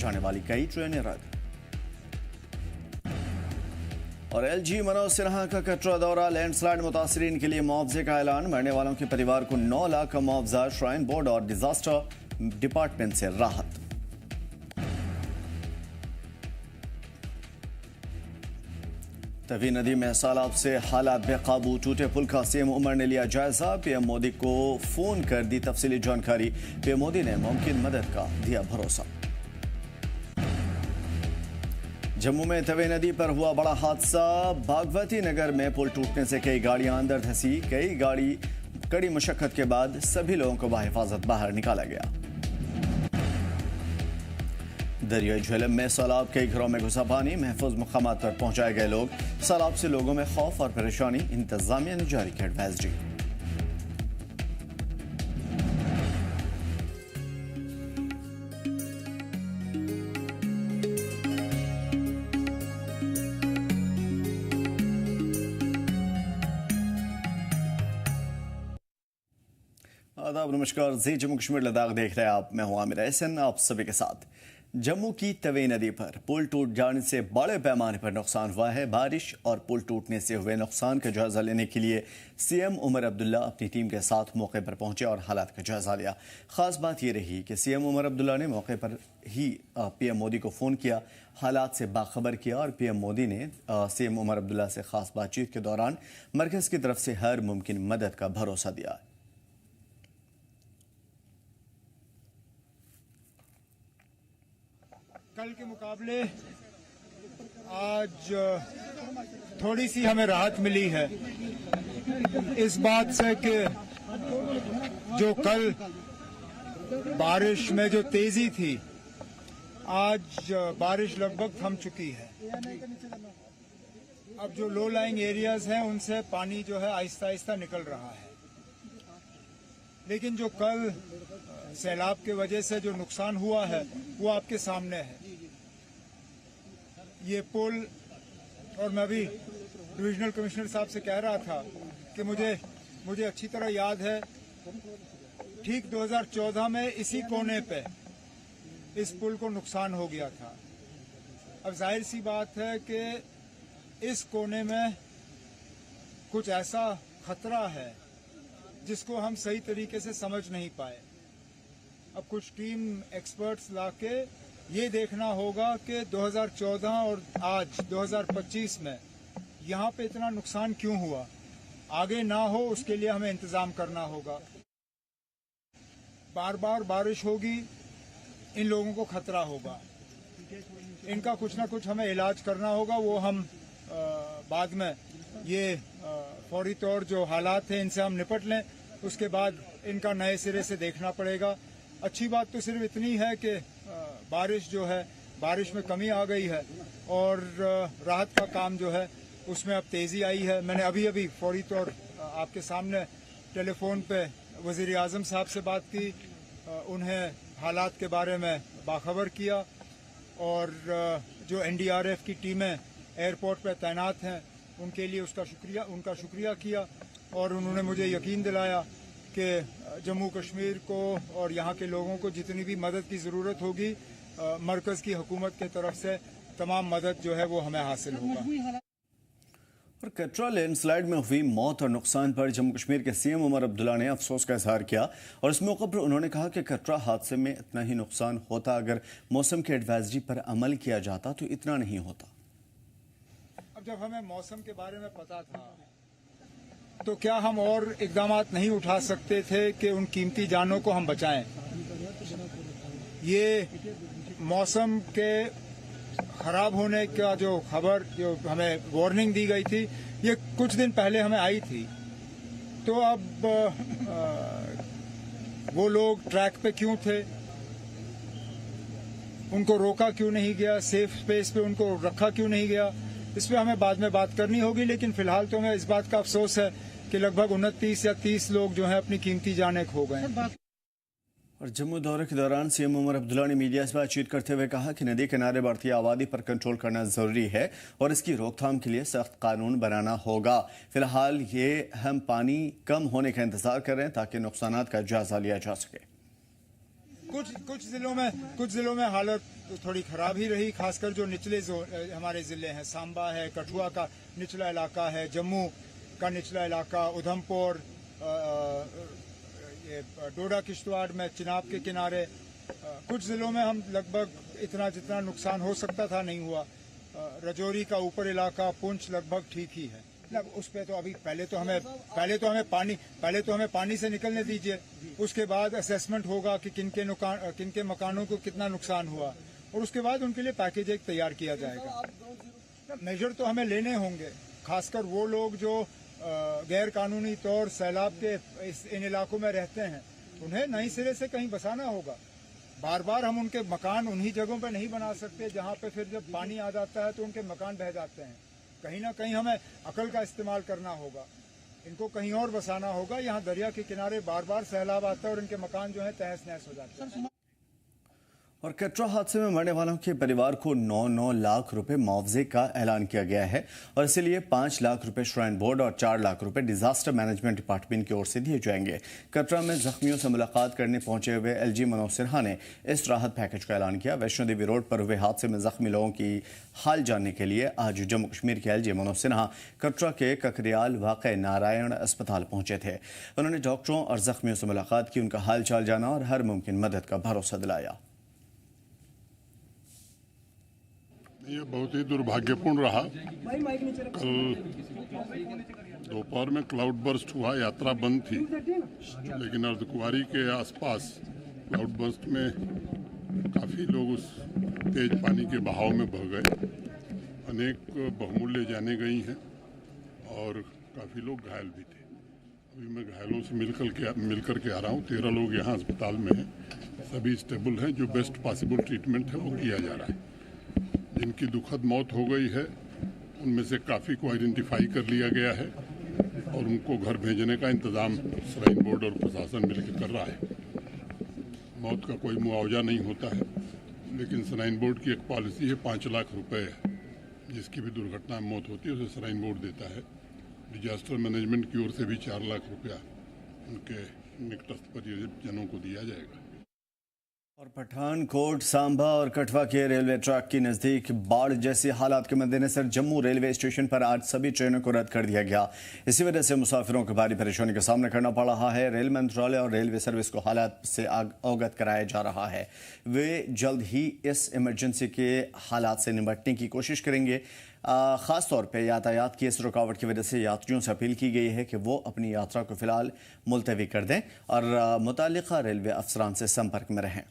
जाने वाली कई ट्रेनें रद्द। और एलजी मनोज सिन्हा का कटरा दौरा, लैंडस्लाइड मुतासरीन के लिए मुआवजे का ऐलान। मरने वालों के परिवार को 9 लाख का मुआवजा, श्राइन बोर्ड और डिजास्टर डिपार्टमेंट से राहत। तवी नदी में सैलाब से हालात बेकाबू, टूटे पुल का सीएम उमर ने लिया जायजा। पीएम मोदी को फोन कर दी तफसीली जानकारी। पीएम मोदी ने मुमकिन मदद का दिया भरोसा। जम्मू में तवी नदी पर हुआ बड़ा हादसा, भागवती नगर में पुल टूटने से कई गाड़ियां अंदर धंसी। कई गाड़ी कड़ी मशक्कत के बाद सभी लोगों को बाहिफाजत बाहर निकाला गया। दरियाई झेलम में सैलाब, कई घरों में घुसा पानी, महफूज मकामात पर पहुंचाए गए लोग। सैलाब से लोगों में खौफ और परेशानी, इंतजामिया ने जारी की एडवाइजरी। आदाब, नमस्कार। जी जम्मू कश्मीर लद्दाख देख रहे हैं आप, मैं हूं आमिर एहसन आप सभी के साथ। जम्मू की तवी नदी पर पुल टूट जाने से बड़े पैमाने पर नुकसान हुआ है। बारिश और पुल टूटने से हुए नुकसान का जायजा लेने के लिए सीएम उमर अब्दुल्ला अपनी टीम के साथ मौके पर पहुंचे और हालात का जायजा लिया। खास बात यह रही कि सीएम उमर अब्दुल्ला ने मौके पर ही पीएम मोदी को फ़ोन किया, हालात से बाखबर किया और पीएम मोदी ने सीएम उमर अब्दुल्ला से खास बातचीत के दौरान मरकज़ की तरफ से हर मुमकिन मदद का भरोसा दिया। कल के मुकाबले आज थोड़ी सी हमें राहत मिली है इस बात से कि जो कल बारिश में जो तेजी थी, आज बारिश लगभग थम चुकी है। अब जो लो लाइंग एरियाज हैं उनसे पानी जो है आहिस्ता आहिस्ता निकल रहा है। लेकिन जो कल सैलाब के वजह से जो नुकसान हुआ है वो आपके सामने है। ये पुल, और मैं भी डिविजनल कमिश्नर साहब से कह रहा था कि मुझे अच्छी तरह याद है, ठीक 2014 में इसी कोने पे इस पुल को नुकसान हो गया था। अब जाहिर सी बात है कि इस कोने में कुछ ऐसा खतरा है जिसको हम सही तरीके से समझ नहीं पाए। अब कुछ टीम एक्सपर्ट्स लाके ये देखना होगा कि 2014 और आज 2025 में यहाँ पे इतना नुकसान क्यों हुआ, आगे ना हो उसके लिए हमें इंतजाम करना होगा। बार बार बारिश होगी, इन लोगों को खतरा होगा, इनका कुछ ना कुछ हमें इलाज करना होगा। वो हम बाद में ये फौरी तौर जो हालात हैं इनसे हम निपट लें, उसके बाद इनका नए सिरे से देखना पड़ेगा। अच्छी बात तो सिर्फ इतनी है कि बारिश जो है, बारिश में कमी आ गई है और राहत का काम जो है उसमें अब तेज़ी आई है। मैंने अभी फौरी तौर आपके सामने टेलीफोन पे वज़ीर आज़म साहब से बात की, उन्हें हालात के बारे में बाखबर किया और जो एनडीआरएफ की टीमें एयरपोर्ट पर तैनात हैं उनके लिए उनका शुक्रिया किया और उन्होंने मुझे यकीन दिलाया कि जम्मू कश्मीर को और यहाँ के लोगों को जितनी भी मदद की ज़रूरत होगी, मरकज़ की हुकूमत की तरफ से तमाम मदद जो है वो हमें हासिल होगा। और कटरा लैंडस्लाइड में हुई मौत और नुकसान पर जम्मू कश्मीर के सीएम उमर अब्दुल्ला ने अफसोस का इजहार किया और इस मौके पर उन्होंने कहा कि कटरा हादसे में इतना ही नुकसान होता अगर मौसम की एडवाइजरी पर अमल किया जाता तो इतना नहीं होता। अब जब हमें मौसम के बारे में पता था तो क्या हम और इकदाम नहीं उठा सकते थे कि उन कीमती जानों को हम बचाएं। ये मौसम के खराब होने का जो खबर, जो हमें वार्निंग दी गई थी, ये कुछ दिन पहले हमें आई थी। तो अब वो लोग ट्रैक पे क्यों थे, उनको रोका क्यों नहीं गया, सेफ स्पेस पे उनको रखा क्यों नहीं गया, इस पर हमें बाद में बात करनी होगी। लेकिन फिलहाल तो हमें इस बात का अफसोस है कि लगभग 29 या 30 लोग जो हैं अपनी कीमती जानें खो गए। और जम्मू दौरे के दौरान सीएम उमर अब्दुल्ला ने मीडिया से बातचीत करते हुए कहा कि नदी किनारे बढ़ती आबादी पर कंट्रोल करना जरूरी है और इसकी रोकथाम के लिए सख्त कानून बनाना होगा। फिलहाल ये हम पानी कम होने का इंतजार कर रहे हैं ताकि नुकसानात का जायजा लिया जा सके। कुछ जिलों में हालत थोड़ी खराब ही रही, खासकर जो निचले हमारे ज़िले हैं, सांबा है, कठुआ का निचला इलाका है, जम्मू का निचला इलाका, उधमपुर, ये डोडा किश्तवाड़ में चिनाब के किनारे, कुछ ज़िलों में हम लगभग इतना जितना नुकसान हो सकता था नहीं हुआ। रजौरी का ऊपर इलाका, पुंछ लगभग ठीक ही है। उस पे तो अभी पहले तो हमें पानी से निकलने दीजिए, उसके बाद असेसमेंट होगा कि किनके मकानों को कितना नुकसान हुआ, और उसके बाद उनके लिए पैकेज एक तैयार किया जाएगा। मेजर तो हमें लेने होंगे, खासकर वो लोग जो गैर कानूनी तौर सैलाब के इन इलाकों में रहते हैं, उन्हें नए सिरे से कहीं बसाना होगा। बार बार हम उनके मकान उन्हीं जगहों पे नहीं बना सकते जहाँ पे फिर जब पानी आ जाता है तो उनके मकान बह जाते हैं। कहीं ना कहीं हमें अकल का इस्तेमाल करना होगा, इनको कहीं और बसाना होगा। यहाँ दरिया के किनारे बार बार सैलाब आता है और इनके मकान जो है तहस नहस हो जाते हैं। और कटरा हादसे में मरने वालों के परिवार को 9-9 लाख रुपए मुआवजे का ऐलान किया गया है और इसलिए 5 लाख रुपए श्राइन बोर्ड और 4 लाख रुपए डिजास्टर मैनेजमेंट डिपार्टमेंट की ओर से दिए जाएंगे। कटरा में जख्मियों से मुलाकात करने पहुंचे हुए एलजी मनोज सिन्हा ने इस राहत पैकेज का ऐलान किया। वैष्णो देवी रोड पर हुए हादसे में जख्मी लोगों की हाल जानने के लिए आज जम्मू कश्मीर के एलजी मनोज सिन्हा कटरा के ककरियाल वाक़ नारायण अस्पताल पहुंचे थे। उन्होंने डॉक्टरों और जख्मियों से मुलाकात की, उनका हाल चाल जाना और हर मुमकिन मदद का भरोसा दिलाया। ये बहुत ही दुर्भाग्यपूर्ण रहा। कल दोपहर में क्लाउड बर्स्ट हुआ, यात्रा बंद थी, लेकिन अर्धकुंवारी के आसपास क्लाउड बर्स्ट में काफ़ी लोग उस तेज पानी के बहाव में बह गए। अनेक बहुमूल्य जाने गई हैं और काफ़ी लोग घायल भी थे। अभी मैं घायलों से मिलकर के आ रहा हूँ। 13 लोग यहाँ अस्पताल में हैं, सभी स्टेबल हैं। जो बेस्ट पॉसिबल ट्रीटमेंट है वो किया जा रहा है। जिनकी दुखद मौत हो गई है उनमें से काफ़ी को आइडेंटिफाई कर लिया गया है और उनको घर भेजने का इंतज़ाम श्राइन बोर्ड और प्रशासन मिलकर कर रहा है। मौत का कोई मुआवजा नहीं होता है, लेकिन श्राइन बोर्ड की एक पॉलिसी है 5 लाख रुपए जिसकी भी दुर्घटना में मौत होती है उसे श्राइन बोर्ड देता है। डिजास्टर मैनेजमेंट की ओर से भी 4 लाख रुपया उनके निकटस्थ परिजनों को दिया जाएगा। और पठानकोट, सांबा और कठुआ के रेलवे ट्रैक के नजदीक बाढ़ जैसे हालात के मद्देनजर जम्मू रेलवे स्टेशन पर आज सभी ट्रेनों को रद्द कर दिया गया। इसी वजह से मुसाफिरों को भारी परेशानी का सामना करना पड़ रहा है। रेल मंत्रालय और रेलवे सर्विस को हालात से अवगत कराया जा रहा है। वे जल्द ही इस इमरजेंसी के हालात से निपटने की कोशिश करेंगे। ख़ास तौर पे यातायात की इस रुकावट की वजह से यात्रियों से अपील की गई है कि वो अपनी यात्रा को फिलहाल मुलतवी कर दें और मुताल्लिक़ा रेलवे अफसरान से संपर्क में रहें।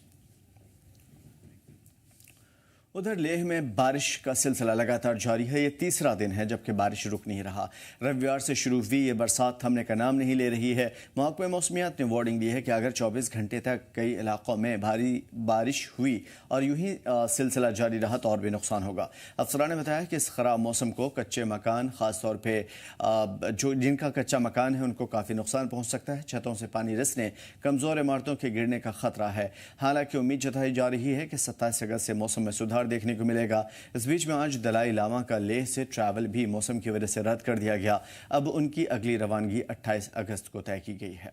उधर लेह में बारिश का सिलसिला लगातार जारी है। ये तीसरा दिन है जबकि बारिश रुक नहीं रहा। रविवार से शुरू हुई ये बरसात थमने का नाम नहीं ले रही है। महकमे मौसमियात ने वार्निंग दी है कि अगर 24 घंटे तक कई इलाकों में भारी बारिश हुई और यूं ही सिलसिला जारी रहा तो और भी नुकसान होगा। अफसरान ने बताया कि इस खराब मौसम को कच्चे मकान, खासतौर पर जो जिनका कच्चा मकान है उनको काफ़ी नुकसान पहुँच सकता है। छतों से पानी रिसने, कमज़ोर इमारतों के गिरने का खतरा है। हालांकि उम्मीद जताई जा रही है कि 27 अगस्त से मौसम में सुधार देखने को मिलेगा। इस बीच में आज दलाई लामा का लेह से ट्रैवल भी मौसम की वजह से रद्द कर दिया गया। अब उनकी अगली रवानगी 28 अगस्त को तय की गई है।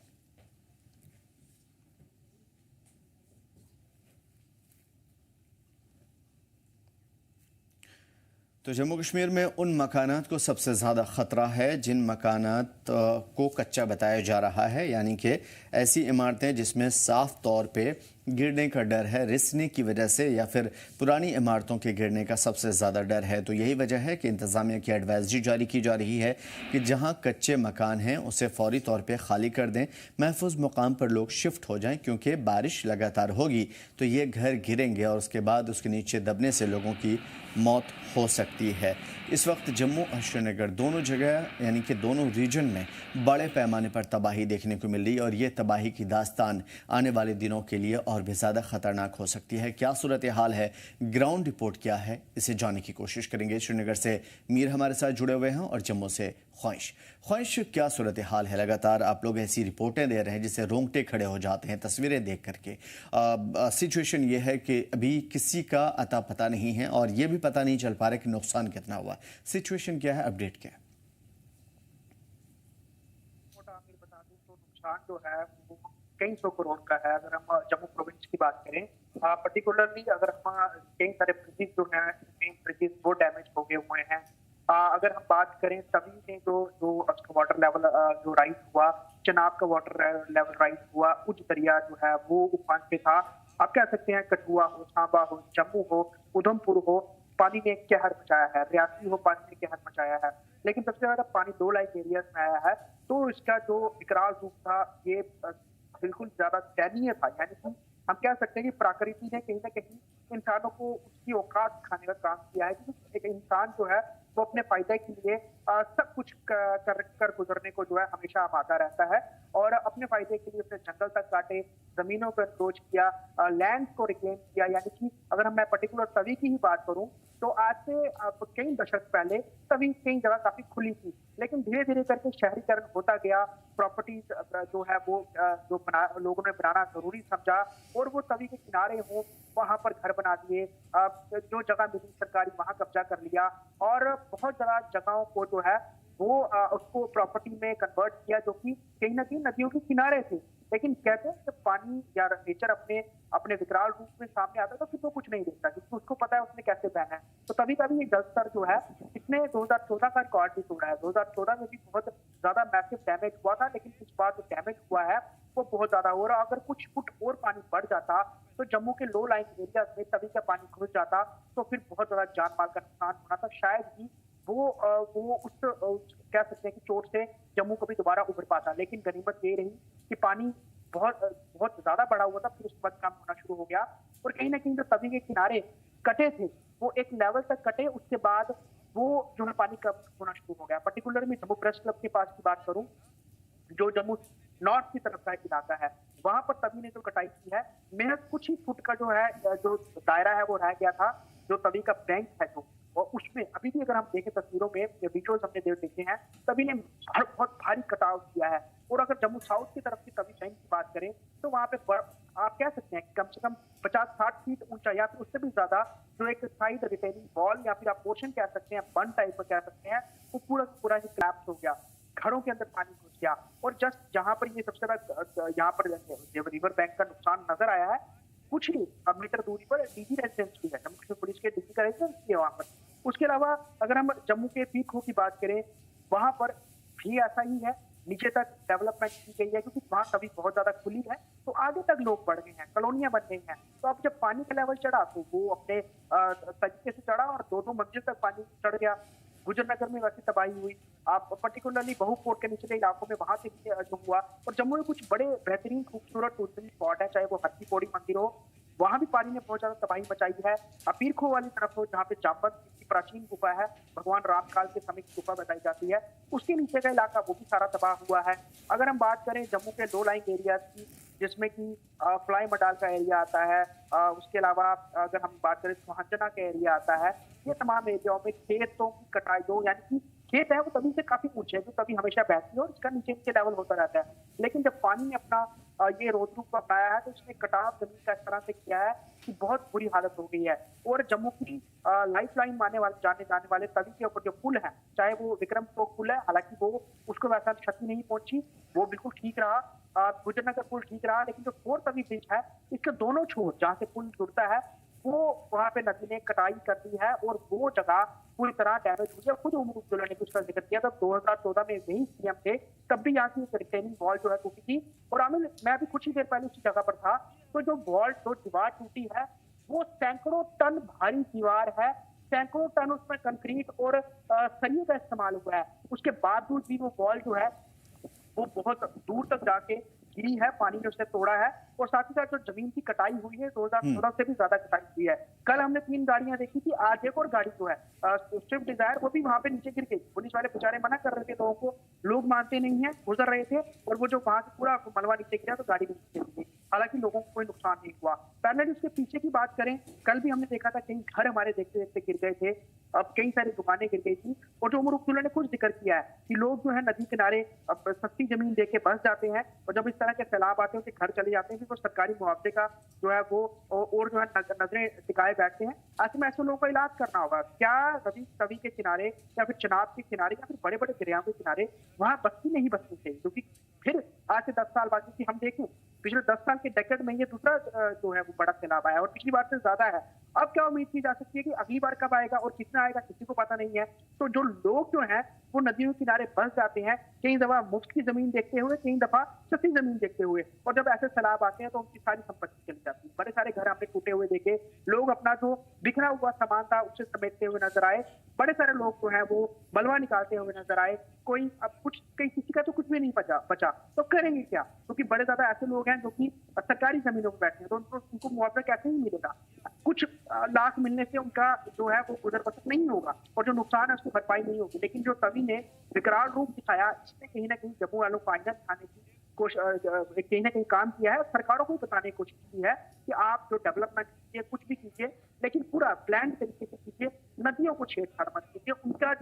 तो जम्मू कश्मीर में उन मकानात को सबसे ज़्यादा ख़तरा है जिन मकानात को कच्चा बताया जा रहा है, यानी कि ऐसी इमारतें जिसमें साफ तौर पे गिरने का डर है, रिसने की वजह से, या फिर पुरानी इमारतों के गिरने का सबसे ज़्यादा डर है। तो यही वजह है कि इंतज़ामिया की एडवाइजरी जारी की जा रही है कि जहां कच्चे मकान हैं उसे फौरी तौर पे खाली कर दें, महफूज मुकाम पर लोग शिफ्ट हो जाएं, क्योंकि बारिश लगातार होगी तो ये घर गिरेंगे और उसके बाद उसके नीचे दबने से लोगों की मौत हो सकती है। इस वक्त जम्मू और श्रीनगर दोनों जगह यानी कि दोनों रीजन में बड़े पैमाने पर तबाही देखने को मिल रही है और ये तबाही की दास्तान आने वाले दिनों के लिए और भी ज़्यादा ख़तरनाक हो सकती है। क्या सूरत हाल है, ग्राउंड रिपोर्ट क्या है, इसे जानने की कोशिश करेंगे। श्रीनगर से मीर हमारे साथ जुड़े हुए हैं और जम्मू से ख्वाहिश, क्या सूरत हाल है? लगातार आप लोग ऐसी रिपोर्टें दे रहे हैं जिससे रोंगटे खड़े हो जाते हैं तस्वीरें देख करके। सिचुएशन ये है कि अभी किसी का अता पता नहीं है और ये भी पता नहीं चल पा रहा कि नुकसान कितना हुआ। सिचुएशन क्या है, अपडेट क्या है? बता दूं तो नुकसान जो है वो कई सौ करोड़ का है। अगर हम जम्मू प्रोविंस की बात करें, पर्टिकुलरली अगर हम कई सारे ब्रिजेस जो है, मेन ब्रिजेस वो डैमेज हो गए हुए हैं। अगर हम बात करें तभी में जो जो वाटर लेवल जो राइज हुआ, चनाब का वाटर लेवल राइज हुआ, उच्च दरिया जो है वो उफान पे था। आप कह सकते हैं कठुआ हो, सांबा हो, जम्मू हो, उधमपुर हो, पानी ने कहर मचाया है, रियासी हो, पानी ने कहर मचाया है। लेकिन सबसे ज्यादा पानी 2 लाइक एरियाज में आया है, तो इसका जो विकराल रूप था ये बिल्कुल ज्यादा दयनीय था। यानी कि हम कह सकते हैं कि प्रकृति ने कहीं ना कहीं इंसानों को उसकी औकात दिखाने का काम किया है, क्योंकि एक इंसान जो है वो अपने फायदे के लिए सब कुछ कर गुजरने को जो है हमेशा आमादा रहता है, और अपने फायदे के लिए उसने जंगल तक काटे, जमीनों पर अप्रोच किया, लैंड को रिक्लेम किया। यानी कि अगर मैं पर्टिकुलर तवी की ही बात करूं तो आज से कई दशक पहले तभी कई जगह काफी खुली थी, लेकिन धीरे धीरे करके शहरीकरण होता गया, प्रॉपर्टीज जो है वो जो लोगों ने बनाना जरूरी समझा, और वो तवी के किनारे हो वहां पर घर बना दिए, जो जगह मिली सरकारी वहां कब्जा कर लिया, और बहुत ज्यादा जगहों को जो है वो उसको प्रॉपर्टी में कन्वर्ट किया, जो कि कहीं ना कहीं नदियों के किनारे थे। लेकिन कहते हैं जब पानी या नेचर अपने अपने विकराल रूप में सामने आता है तो फिर वो कुछ नहीं देखता, क्योंकि उसको पता है उसने कैसे बहना है। तो कभी कभी ये जल स्तर जो है इसने 2014 का रिकॉर्ड भी तोड़ा है। 2014 में भी बहुत ज्यादा मैसिव डैमेज हुआ था, लेकिन इस बार जो डैमेज हुआ है वो बहुत ज्यादा हो रहा है। अगर कुछ फुट और पानी बढ़ जाता तो जम्मू के लो लाइन एरिया में तभी का पानी घुस जाता तो फिर बहुत ज्यादा जान माल का नुकसान होना था। शायद ही वो उस कह सकते हैं कि चोट से जम्मू कभी दोबारा उभर पाता, लेकिन गनीमत ये रही कि पानी बहुत बहुत ज्यादा बढ़ा हुआ था, फिर उसके बाद काम होना शुरू हो गया, और कहीं ना कहीं जो तवी के किनारे कटे थे वो एक लेवल तक कटे, उसके बाद वो जो है पानी कम होना शुरू हो गया। पर्टिकुलरली जम्मू प्रेस क्लब के पास की बात करूं, जो जम्मू नॉर्थ की तरफ का एक इलाका है, वहां पर तवी ने जो कटाई की है, महज कुछ ही फुट का जो है जो दायरा है वो रह गया था, जो तवी का बैंक है जो, और उसमें अभी भी अगर हम देखें तस्वीरों में, विजुअल्स हमने देखे हैं, तभी ने बहुत भारी कटाव किया है। और अगर जम्मू साउथ की तरफ की तवी चैन की बात करें तो वहां पे आप कह सकते हैं कम से कम 50-60 फीट ऊंचा या फिर उससे भी ज्यादा जो एक साइड रिटेनिंग वॉल या फिर आप पोर्शन कह सकते हैं, बन टाइप का कह सकते हैं, वो पूरा ही क्लैप्स हो गया, घरों के अंदर पानी घुस गया। और जस्ट जहां पर ये सबसे ज्यादा यहाँ पर रिवर बैंक का नुकसान नजर आया है, कुछ ही मीटर दूरी पर डीजी रेजिडेंस भी है, जम्मू कश्मीर पुलिस के डीजी का रेजिडेंस भी है वहां पर। उसके अलावा अगर हम जम्मू के पीखो की बात करें, वहां पर भी ऐसा ही है, नीचे तक डेवलपमेंट की गई है, क्योंकि वहां तभी बहुत ज्यादा खुली है, तो आगे तक लोग बढ़ गए हैं, कॉलोनियां बन गई हैं। तो अब जब पानी का लेवल चढ़ा तो वो अपने तरीके से चढ़ा और 2-2 मंजिल तक पानी चढ़ गया। गुजरनगर में वैसी तबाही हुई, आप पर्टिकुलरली बहुकोट के निचले इलाकों में वहां से जो हुआ। और जम्मू में कुछ बड़े बेहतरीन खूबसूरत टूरिस्ट स्पॉट है, चाहे वो हरकी पौड़ी मंदिर हो, वहां भी पानी ने बहुत ज्यादा तबाही मचाई है। पीरखो वाली तरफ हो, जहाँ पे जापत की प्राचीन गुफा है, भगवान रामकाल के समय की गुफा बताई जाती है, उसके नीचे का इलाका वो भी सारा तबाह हुआ है। अगर हम बात करें जम्मू के लो लाइंग एरियाज की, जिसमें कि फ्लाई मडाल का एरिया आता है, उसके अलावा अगर हम बात करें सुहांजना का एरिया आता है, ये तमाम एरियाओं में खेतों की कटाई हो, यानी कि खेत है वो तभी से काफी ऊंचे है, जो तभी हमेशा बहती है और इसका नीचे नीचे लेवल होता रहता है। लेकिन जब पानी ने अपना ये रोड रूप अपनाया है तो इसने कटाव जमीन का इस तरह से किया है कि बहुत बुरी हालत हो गई है। और जम्मू की लाइफ लाइन जाने जाने वाले तवी के ऊपर जो पुल है, चाहे वो विक्रम चौक पुल है, हालांकि वो उसको वैसा क्षति नहीं पहुंची, वो बिल्कुल ठीक रहा। गुजरनगर पुल ठीक रहा, लेकिन जो 4 तवी ब्रिज है, इसके दोनों छोर जहाँ से पुल जुड़ता है वो वहां पे नदी ने कटाई कर दी है और वो जगह पूरी तरह डैमेज हुई है। खुद उमर अब्दुल्ला ने कुछ का जिक्र किया, तब 2014 में वही सीएम थे, तब भी यहाँ की रिटेनिंग वॉल जो है टूटी थी। और आमिर, मैं अभी कुछ ही देर पहले उसी जगह पर था, तो जो वॉल जो दीवार टूटी है वो सैकड़ों टन भारी दीवार है, सैकड़ों टन उसमें कंक्रीट और सरिये का इस्तेमाल हुआ है। उसके बावजूद भी वो वॉल जो है वो बहुत दूर तक जाके गिरी है, पानी ने उसे तोड़ा है। और साथ ही साथ जो जमीन की कटाई हुई है 2014 से भी ज्यादा कटाई हुई है। कल हमने 3 गाड़ियां देखी थी, आज एक और गाड़ी जो है स्विफ्ट डिजायर, वो भी वहां पे नीचे गिर गई। पुलिस वाले बेचारे मना कर रहे थे लोगों को, लोग मानते नहीं है, गुजर रहे थे, और वो जो वहां से पूरा मलबा नीचे गिरा तो गाड़ी भी नीचे गिर गई। हालांकि लोगों को कोई नुकसान नहीं हुआ। पैरेलली उसके पीछे की बात करें, कल भी हमने देखा था कई घर हमारे देखते देखते गिर गए थे, अब कई सारी दुकानें गिर गई थी। और जो उमर अब्दुल्ला ने कुछ जिक्र किया है कि लोग जो है नदी किनारे सस्ती जमीन देके बस जाते हैं, और जब इस तरह के सैलाब आते हैं तो घर चले जाते हैं, तो सरकारी मुआवजे का जो है वो और जो है नजरें टिकाए बैठते हैं। ऐसे में ऐसे लोगों का इलाज करना होगा। क्या रवि तवी के किनारे या फिर चनाब के किनारे या फिर बड़े बड़े दरियाओं के किनारे वहां बस्ती नहीं बसनी चाहिए, क्योंकि फिर आज से 10 साल बाद की हम देखें पिछले 10 साल के डेकेड में ये दूसरा जो है वो बड़ा सैलाब आया और पिछली बार से ज्यादा है। अब क्या उम्मीद की जा सकती है कि अगली बार कब आएगा और कितना आएगा किसी को पता नहीं है। तो जो लोग जो हैं वो नदियों के किनारे बस जाते हैं, कई दफा मुफ्त की जमीन देखते हुए, कई दफा सस्ती जमीन देखते हुए, और जब ऐसे सैलाब आते हैं तो उनकी सारी संपत्ति चली जाती है। बड़े सारे घर हमने टूटे हुए देखे, लोग अपना जो बिखरा हुआ सामान था उसे समेटते हुए नजर आए, बड़े सारे लोग जो है वो मलबा निकालते हुए नजर आए। कोई अब किसी का तो कुछ भी नहीं बचा तो करेंगे क्या, क्योंकि बड़े ज्यादा ऐसे लोग हैं जो कि सरकारी जमीनों पर बैठे हैं, तो उनको मुआवजा कैसे ही मिलेगा। कुछ लाख मिलने से उनका जो है वो गुजर बसर नहीं होगा और जो नुकसान है उसकी भरपाई नहीं होगी। लेकिन जो तवी ने विकराल रूप दिखाया, इसने कहीं ना कहीं जम्मू वालों को आईना दिखाने की कहीं ना कहीं काम किया है। सरकारों को बताने की कोशिश की है कि आप जो डेवलपमेंट कीजिए, कुछ भी कीजिए, लेकिन पूरा प्लान तरीके से कीजिए, नदियों को छेड़छाड़ मत कीजिए, उनका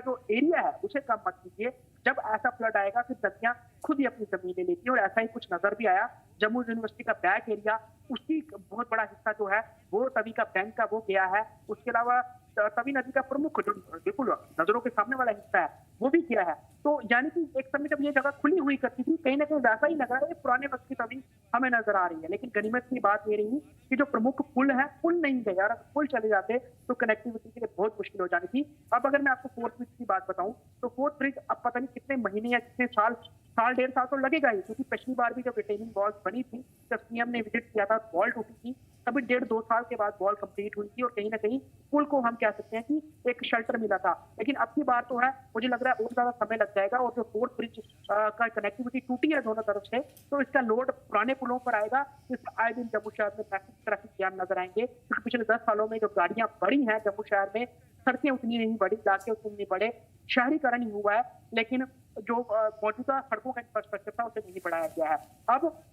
जो एरिया है उसे कम मत कीजिए। जब ऐसा फ्लड आएगा फिर नदियां खुद ही अपनी जमीन ले लेती है, और ऐसा ही कुछ नजर भी आया। जम्मू यूनिवर्सिटी का बैक एरिया, उसकी बहुत बड़ा हिस्सा जो है वो तवी का बैंक का वो गया है। उसके अलावा तवी नदी का प्रमुख जो बिल्कुल नजरों के सामने वाला हिस्सा है वो भी किया है। तो यानी कि एक समय जब ये जगह खुली हुई करती थी, कहीं ना कहीं वैसा ही लग रहा है, पुराने वक्त की तवी हमें नजर आ रही है। लेकिन गनीमत की बात ये रही कि जो प्रमुख पुल है, पुल नहीं गए, यार पुल चले जाते तो कनेक्टिविटी के लिए बहुत मुश्किल हो जानी थी। अब अगर मैं आपको फोर्थ ब्रिज की बात बताऊं तो फोर्थ ब्रिज अब पता नहीं कितने महीने या कितने साल डेढ़ साल तो लगेगा ही, क्योंकि पिछली बार भी जब रिटेनिंग वॉल बनी थी, जब सीएम ने विजिट किया था, वॉल टूटी थी, तभी 1.5-2 साल के बाद वॉल कंप्लीट हुई थी और कहीं ना कहीं पुल को हम कह सकते हैं कि एक शेल्टर मिला था। लेकिन अब की बार तो है, मुझे लग रहा है और ज्यादा समय लग जाएगा। और जो फोर्थ ब्रिज का कनेक्टिविटी टूटी है दोनों तरफ से, तो इसका लोड पुराने पुलों पर आएगा। इससे आए दिन जम्मू शहर में ट्रैफिक जाम नजर आएंगे, क्योंकि पिछले 10 सालों में जो गाड़ियां बढ़ी हैं जम्मू शहर में, सड़कें उतनी नहीं बढ़ी, इलाके उतने नहीं बढ़े, शहरीकरण ही हुआ है, लेकिन जो मौजूदा सड़कों का इंफ्रास्ट्रक्चर था उसे नहीं बढ़ाया गया है। अब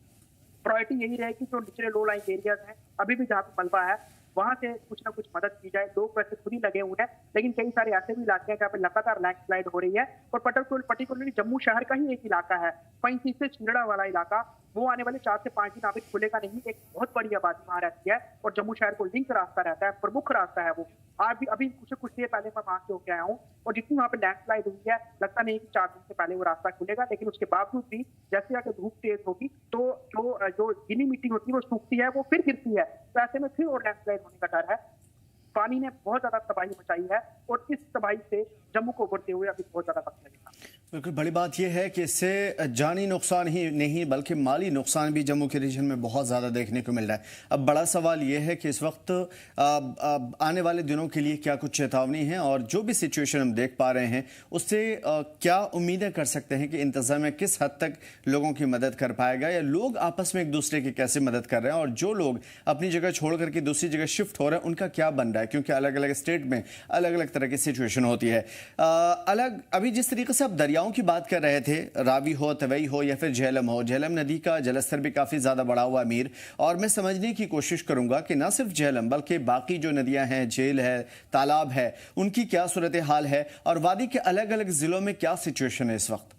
प्रायोरिटी यही रहेगी जो निचले लो लाइन एरियाज हैं, अभी भी जहाँ पे मलबा है, वहां से कुछ ना कुछ मदद की जाए। लोग वैसे खुद ही लगे हुए हैं, लेकिन कई सारे ऐसे भी इलाके हैं जहाँ पे लगातार लैंडस्लाइड हो रही है। और पर्टिकुलरली जम्मू शहर का ही एक इलाका है, पैंती से छिंदड़ा वाला इलाका, वो आने वाले 4 से 5 दिन अभी खुलेगा नहीं। एक बहुत बड़ी आबादी वहां रहती है और जम्मू शहर को लिंक रास्ता रहता है, प्रमुख रास्ता है वो। अभी कुछ देर पहले मैं वहां से होके आया हूँ, और जितनी वहां पे लैंडस्लाइड हुई है, लगता नहीं कि 4 दिन से पहले वो रास्ता खुलेगा। लेकिन उसके बावजूद भी जैसे अगर धूप तेज होगी तो जो गीली मिट्टी होती है वो सूखती है, वो फिर गिरती है, तो ऐसे में फिर और लैंडस्लाइड होने का डर है। पानी ने बहुत ज्यादा तबाही मचाई है और इस तबाही से जम्मू को उभरते हुए अभी बहुत ज्यादा वक्त लगेगा। बिल्कुल, बड़ी बात यह है कि इससे जानी नुकसान ही नहीं बल्कि माली नुकसान भी जम्मू के रीजन में बहुत ज़्यादा देखने को मिल रहा है। अब बड़ा सवाल यह है कि इस वक्त आने वाले दिनों के लिए क्या कुछ चेतावनी है, और जो भी सिचुएशन हम देख पा रहे हैं उससे क्या उम्मीदें कर सकते हैं कि इंतजामिया किस हद तक लोगों की मदद कर पाएगा, या लोग आपस में एक दूसरे की कैसे मदद कर रहे हैं, और जो लोग अपनी जगह छोड़ करके दूसरी जगह शिफ्ट हो रहे हैं उनका क्या बन रहा है, क्योंकि अलग अलग स्टेट में अलग अलग तरह की सिचुएशन होती है। अभी जिस तरीके से आप दरियाओं की बात कर रहे थे, रावी हो, तवई हो या फिर झेलम हो, झेलम नदी का जलस्तर भी काफी ज्यादा बढ़ा हुआ मीर, और मैं समझने की कोशिश करूंगा कि ना सिर्फ झेलम बल्कि बाकी जो नदियां हैं, झेल है, तालाब है, उनकी क्या सूरत हाल है, और वादी के अलग अलग जिलों में क्या सिचुएशन है इस वक्त।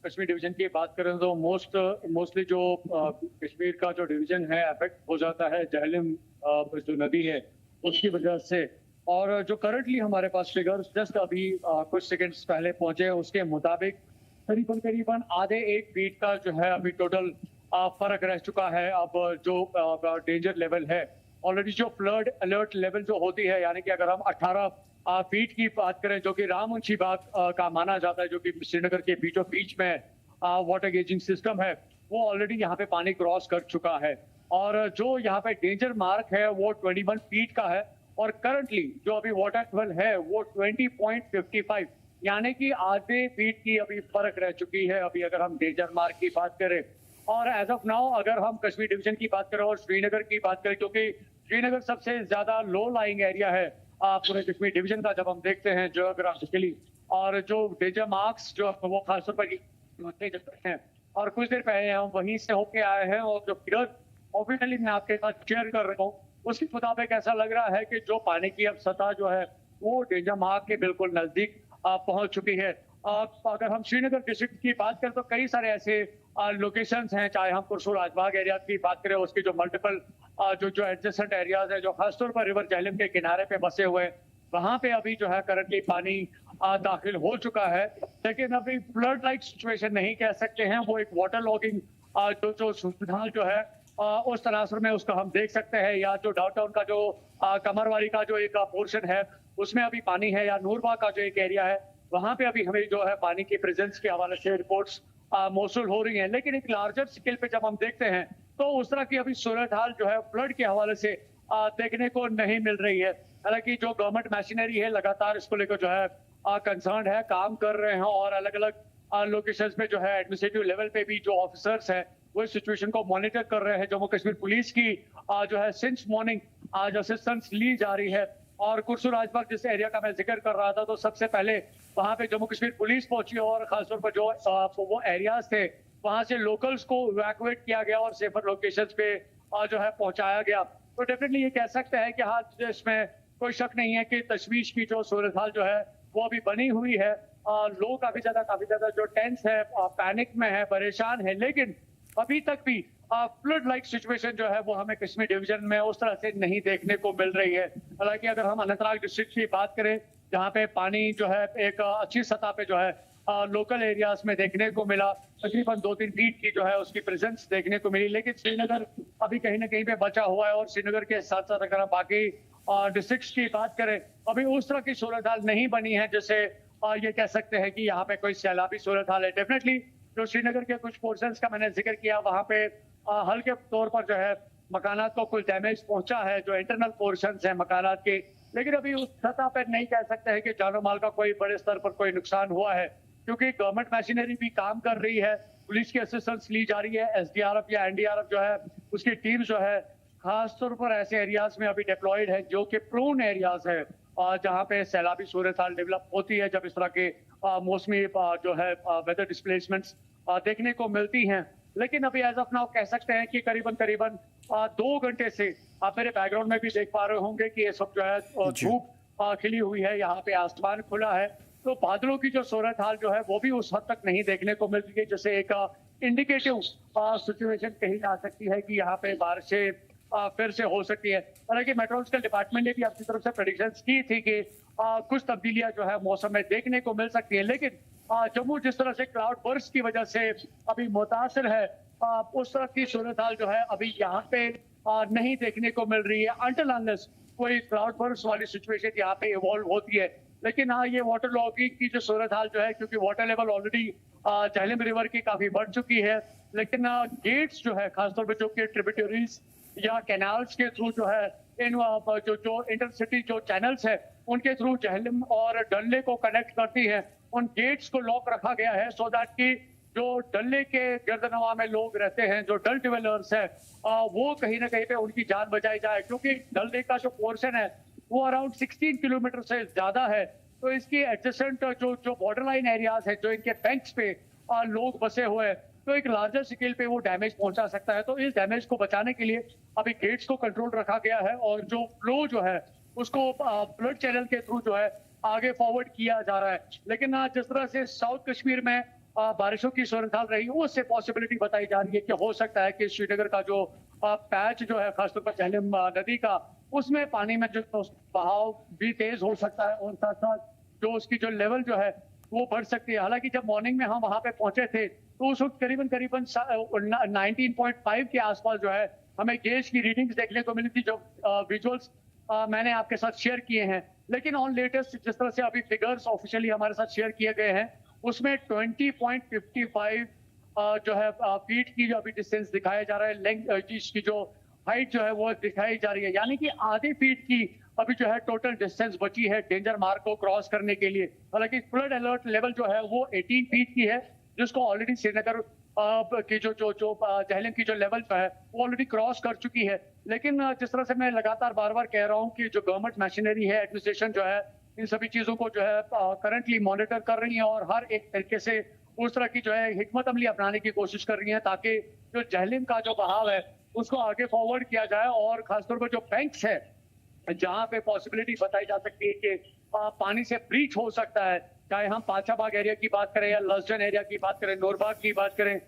कश्मीर डिवीजन की बात करें तो मोस्टली जो कश्मीर का जो डिवीजन है अफेक्ट हो जाता है झेलम जो नदी है उसकी वजह से। और जो करंटली हमारे पास फिगर्स जस्ट अभी कुछ सेकंड्स पहले पहुंचे, उसके मुताबिक करीबन आधे 1 फीट का जो है अभी टोटल फर्क रह चुका है। अब जो डेंजर लेवल है ऑलरेडी, जो फ्लड अलर्ट लेवल जो होती है, यानी कि अगर हम 18 फीट की बात करें जो कि रामवंशी बाग का माना जाता है, जो कि श्रीनगर के बीचों बीच में वाटर गेजिंग सिस्टम है, वो ऑलरेडी यहाँ पे पानी क्रॉस कर चुका है। और जो यहाँ पे डेंजर मार्क है वो 21 फीट का है, और करंटली जो अभी वाटर लेवल है वो 20.55, यानी कि आधे फीट की अभी फर्क रह चुकी है अभी अगर हम डेंजर मार्क की बात करें। और एज ऑफ नाउ अगर हम कश्मीर डिवीजन की बात करें और श्रीनगर की बात करें, क्योंकि श्रीनगर सबसे ज्यादा लो लाइंग एरिया है पूरे कश्मीर डिवीजन का जब हम देखते हैं जियोग्राफिकली, और जो डेंजर मार्क्स जो वो खासतौर पर हैं, और कुछ देर पहले हम वहीं से होके आए हैं, और जो फिगर ऑफिशियली मैं आपके साथ शेयर कर रहा हूँ उसके मुताबिक ऐसा लग रहा है कि जो पानी की अब सतह जो है वो डेंजर मार्क के बिल्कुल नजदीक पहुंच चुकी है। अगर हम श्रीनगर डिस्ट्रिक्ट की बात करें तो कई सारे ऐसे लोकेशंस हैं, चाहे हम कुरसू राजबाग एरिया की बात करें, उसकी जो मल्टीपल जो एडजेसेंट एरियाज है जो खासतौर पर रिवर झेलम के किनारे पे बसे हुए हैं, वहां पे अभी जो है करंटली पानी दाखिल हो चुका है, लेकिन अभी फ्लड लाइक सिचुएशन नहीं कह सकते हैं। वो एक वाटर लॉगिंग जो सुविधा जो है उस तनासुर में उसको हम देख सकते हैं, या जो डाउनटाउन का जो कमरवारी का जो एक पोर्शन है उसमें अभी पानी है, या नूरबाग का जो एक एरिया है वहां पे अभी हमें जो है पानी की प्रेजेंस के हवाले से रिपोर्ट्स मौसूल हो रही हैं। लेकिन एक लार्जर स्केल पे जब हम देखते हैं तो उस तरह की अभी सूरत हाल जो है फ्लड के हवाले से देखने को नहीं मिल रही है। हालांकि जो गवर्नमेंट मशीनरी है लगातार इसको लेकर जो है कंसर्न है, काम कर रहे हैं, और अलग अलग लोकेशंस पे जो है एडमिनिस्ट्रेटिव लेवल पे भी जो ऑफिसर्स हैं वो इस सिचुएशन को मॉनिटर कर रहे हैं। जम्मू कश्मीर पुलिस की जो है सिंस मॉर्निंग आज असिस्टेंस ली जा रही है। और कुर्सू राजबाग जिस एरिया का मैं जिक्र कर रहा था, तो सबसे पहले वहां पे जम्मू कश्मीर पुलिस पहुंची और खासतौर पर जो वो एरियाज थे वहां से लोकल्स को इवैक्यूएट किया गया और सेफर लोकेशंस पे जो है पहुंचाया गया। तो डेफिनेटली ये कह सकते हैं कि हाँ, इसमें कोई शक नहीं है कि तशवीश की जो सूरत हाल जो है वो अभी बनी हुई है। लोग काफी ज्यादा जो टेंस है, पैनिक में है, परेशान है, लेकिन अभी तक भी फ्लड लाइक सिचुएशन जो है वो हमें कश्मीर डिवीजन में उस तरह से नहीं देखने को मिल रही है। हालांकि अगर हम अनंतनाग डिस्ट्रिक्ट की बात करें जहाँ पे पानी जो है एक अच्छी सतह पे जो है लोकल एरियाज में देखने को मिला, तकरीबन 2-3 फीट की जो है उसकी प्रेजेंस देखने को मिली, लेकिन श्रीनगर अभी कहीं ना कहीं पे बचा हुआ है। और श्रीनगर के साथ साथ अगर हम बाकी डिस्ट्रिक्ट्स की बात करें अभी उस तरह की सूरत हाल नहीं बनी है जैसे ये कह सकते हैं कि यहाँ पे कोई सैलाबी सूरत हाल है। डेफिनेटली जो श्रीनगर के कुछ पोर्शंस का मैंने जिक्र किया वहां पे हल्के तौर पर जो है मकानात को कुछ डैमेज पहुंचा है, जो इंटरनल पोर्शंस है मकानात के, लेकिन अभी उस सतह पर नहीं कह सकते हैं कि जानो माल का कोई बड़े स्तर पर कोई नुकसान हुआ है, क्योंकि गवर्नमेंट मशीनरी भी काम कर रही है, पुलिस की असिस्टेंस ली जा रही है, एसडीआरएफ या एनडीआरएफ जो है उसकी टीम जो है खास तौर पर ऐसे एरियाज में अभी डिप्लॉयड है जो कि प्रोन एरियाज है जहाँ पे सैलाबी सूरत हाल डेवलप होती है जब इस तरह के मौसमी जो है वेदर डिस्प्लेसमेंट्स देखने को मिलती हैं। लेकिन अभी एज ऑफ नाउ कह सकते हैं कि करीबन 2 घंटे से आप मेरे बैकग्राउंड में भी देख पा रहे होंगे कि ये सब जो है धूप खिली हुई है, यहाँ पे आसमान खुला है, तो बादलों की जो सूरत हाल जो है वो भी उस हद तक नहीं देखने को मिल रही है जैसे एक इंडिकेटिव सिचुएशन कही जा सकती है कि यहाँ पे बारिशें फिर से हो सकती है। हालांकि मेट्रोलॉजिकल डिपार्टमेंट ने भी अपनी तरफ से प्रेडिक्शंस की थी कि कुछ तब्दीलियां जो है मौसम में देखने को मिल सकती है, लेकिन जम्मू जिस तरह से क्लाउड बर्स्ट की वजह से अभी मुतासिर है उस तरह की सूरत हाल जो है अभी यहाँ पे नहीं देखने को मिल रही है अंटिल अनलेस कोई क्लाउड बर्स्ट वाली सिचुएशन यहाँ पे इवॉल्व होती है। लेकिन हाँ, ये वाटर लॉगिंग की जो सूरत हाल जो है, क्योंकि water level already Jhelum river की काफी बढ़ चुकी है, लेकिन गेट्स जो है खासतौर पर जो कि ट्रिब्यूटरीज या कैनाल्स के थ्रू जो है इन जो इंटरसिटी जो चैनल्स है उनके थ्रू झेलम और डल्ले को कनेक्ट करती है, उन गेट्स को लॉक रखा गया है सो दैट कि जो डल्ले के गर्दनवा में लोग रहते हैं, जो डल डिवेलपर्स है, वो कहीं ना कहीं पे उनकी जान बचाई जाए, क्योंकि डल्ले का जो पोर्शन है वो अराउंड 16 किलोमीटर से ज्यादा है। तो इसकी एडजेसेंट जो बॉर्डर लाइन एरियाज है, जो इनके बैंक्स पे लोग बसे हुए हैं, तो एक लार्जर स्केल पे वो डैमेज पहुंचा सकता है। तो इस डैमेज को बचाने के लिए अभी गेट्स को कंट्रोल रखा गया है और जो फ्लो जो है उसको फ्लड चैनल के थ्रू जो है आगे फॉरवर्ड किया जा रहा है। लेकिन जिस तरह से साउथ कश्मीर में बारिशों की सूरत हाल रही उससे पॉसिबिलिटी बताई जा रही है कि हो सकता है कि श्रीनगर का जो पैच जो है खासतौर पर झेलम नदी का, उसमें पानी में जो बहाव भी तेज हो सकता है और साथ साथ जो उसकी जो लेवल जो है वो बढ़ सकती है। हालांकि जब मॉर्निंग में हम वहां पे पहुंचे थे तो उस वक्त करीबन 19.5 के आसपास जो है हमें गेज की रीडिंग्स देखने को मिली थी, जो विजुअल्स मैंने आपके साथ शेयर किए हैं। लेकिन ऑन लेटेस्ट जिस तरह से अभी फिगर्स ऑफिशियली हमारे साथ शेयर किए गए हैं उसमें 20.55 जो है फीट की जो अभी डिस्टेंस दिखाया जा रहा है, लेंथ इसकी जो हाइट जो है वो दिखाई जा रही है, यानी कि आधे फीट की अभी जो है टोटल डिस्टेंस बची है डेंजर मार्क को क्रॉस करने के लिए। हालांकि फ्लड अलर्ट लेवल जो है वो 18 फीट की है, जिसको ऑलरेडी श्रीनगर की जो झेलम की जो लेवल है वो ऑलरेडी क्रॉस कर चुकी है। लेकिन जिस तरह से मैं लगातार बार बार कह रहा हूँ कि जो गवर्नमेंट मशीनरी है, एडमिनिस्ट्रेशन जो है इन सभी चीजों को जो है करंटली मॉनिटर कर रही है और हर एक तरीके से उस तरह की जो है हिकमत अमली अपनाने की कोशिश कर रही है ताकि जो झेलम का जो बहाव है उसको आगे फॉरवर्ड किया जाए। और खासतौर पर जो बैंक्स है जहाँ पे पॉसिबिलिटी बताई जा सकती है कि पानी से ब्रीच हो सकता है, चाहे हम पाछाबाग एरिया की बात करें या लसजन एरिया की बात करें, नूरबाग की बात करें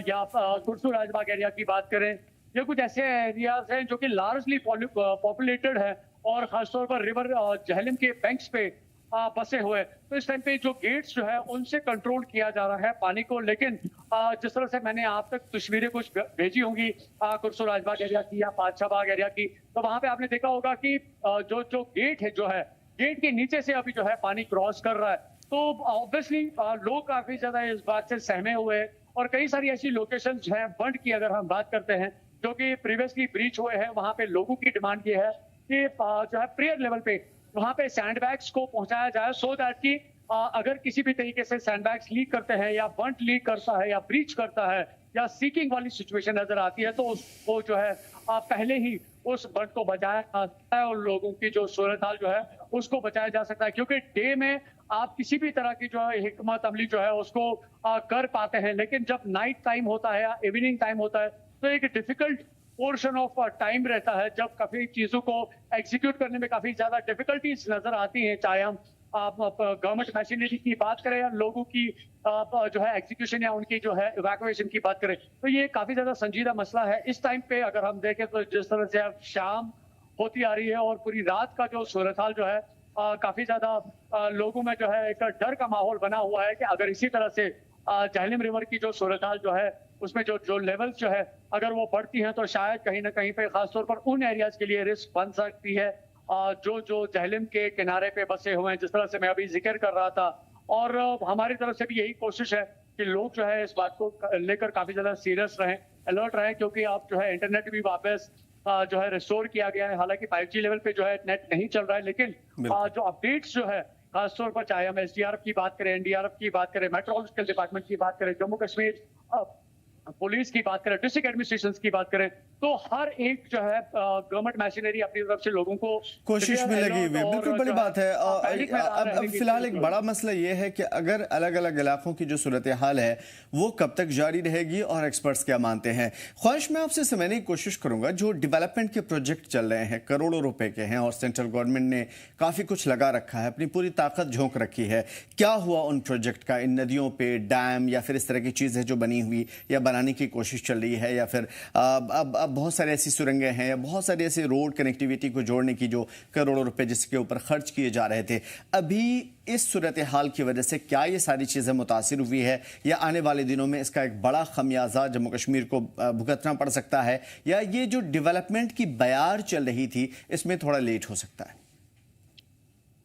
या कुर्सू राजबाग एरिया की बात करें, ये कुछ ऐसे एरियाज हैं जो कि लार्जली पॉपुलेटेड है और खासतौर पर रिवर झेलम के बैंक्स पे बसे हुए, तो इस टाइम पे जो गेट्स जो है उनसे कंट्रोल किया जा रहा है पानी को। लेकिन जिस तरह से मैंने आप तक तस्वीरें कुछ भेजी होंगी कुरसो राजबाग एरिया की या पातशाह बाग एरिया की, तो वहां पे आपने देखा होगा कि जो गेट है जो है गेट के नीचे से अभी जो है पानी क्रॉस कर रहा है। तो ऑब्वियसली लोग काफी ज्यादा इस बात से सहमे हुए हैं और कई सारी ऐसी लोकेशन हैं बंड की अगर हम बात करते हैं जो कि प्रीवियसली ब्रीच हुए हैं, वहां पे लोगों की डिमांड ये है कि जो है प्रेयर लेवल पे वहां पे सैंडबैग्स को पहुंचाया जाए, सो दैट कि अगर किसी भी तरीके से सैंडबैग्स लीक करते हैं या बंट लीक करता है या ब्रीच करता है या सीकिंग वाली सिचुएशन नजर आती है, तो उसको जो है पहले ही उस बंट को बचाया जा सकता है और लोगों की जो सूरत हाल जो है उसको बचाया जा सकता है। क्योंकि डे में आप किसी भी तरह की जो है हिकमत अमली जो है उसको कर पाते हैं, लेकिन जब नाइट टाइम होता है या इवनिंग टाइम होता है तो एक डिफिकल्ट पोर्शन ऑफ टाइम रहता है जब काफी चीजों को एग्जीक्यूट करने में काफी ज्यादा डिफिकल्टीज नजर आती हैं, चाहे हम गवर्नमेंट मशीनरी की बात करें या लोगों की जो है एग्जीक्यूशन या उनकी जो है इवैक्यूएशन की बात करें। तो ये काफी ज्यादा संजीदा मसला है। इस टाइम पे अगर हम देखें तो जिस तरह से अब शाम होती आ रही है और पूरी रात का जो सूरत हाल जो है काफी ज्यादा लोगों में जो है एक डर का माहौल बना हुआ है कि अगर इसी तरह से झेलम रिवर की जो सूरत हाल जो है उसमें जो लेवल्स जो है अगर वो बढ़ती हैं तो शायद कहीं ना कहीं पे खासतौर पर उन एरियाज के लिए रिस्क बन सकती है जो झेलम के किनारे पे बसे हुए हैं, जिस तरह से मैं अभी जिक्र कर रहा था। और हमारी तरफ से भी यही कोशिश है कि लोग जो है इस बात को लेकर काफी ज्यादा सीरियस रहें, अलर्ट रहें, क्योंकि आप जो है इंटरनेट भी वापस जो है रिस्टोर किया गया है। हालांकि 5G लेवल पे जो है नेट नहीं चल रहा है, लेकिन जो अपडेट्स जो है खासतौर पर चाहे हम SDRF की बात करें, NDRF की बात करें, मेट्रोलॉजिकल डिपार्टमेंट की बात करें, जम्मू कश्मीर पुलिस की बात करें, डिस्ट्रिक्ट एडमिनिस्ट्रेशन की बात करें, तो हर एक जो है गवर्नमेंट मशीनरी अपनी तरफ से लोगों को कोशिश में लगी हुई है। बिल्कुल बड़ी बात है। अब फिलहाल एक बड़ा मसला ये है कि अगर अलग अलग इलाकों की जो सूरत हाल है वो कब तक जारी रहेगी और एक्सपर्ट्स क्या मानते हैं। ख्वाहिश मैं आपसे समझने की कोशिश करूंगा, जो डेवलपमेंट के प्रोजेक्ट चल रहे हैं करोड़ों रुपए के हैं और सेंट्रल गवर्नमेंट ने काफी कुछ लगा रखा है, अपनी पूरी ताकत झोंक रखी है, क्या हुआ उन प्रोजेक्ट का? इन नदियों पे डैम या फिर इस तरह की चीजें जो बनी हुई या बनाने की कोशिश चल रही है, या फिर अब बहुत सारे ऐसी सुरंगें हैं या बहुत सारे ऐसे रोड कनेक्टिविटी को जोड़ने की जो करोड़ों रुपए जिसके ऊपर खर्च किए जा रहे थे, अभी इस सूरत हाल की वजह से क्या ये सारी चीजें मुतासिर हुई है या आने वाले दिनों में इसका एक बड़ा खमियाजा जम्मू कश्मीर को भुगतना पड़ सकता है, या ये जो डेवलपमेंट की बयार चल रही थी इसमें थोड़ा लेट हो सकता है?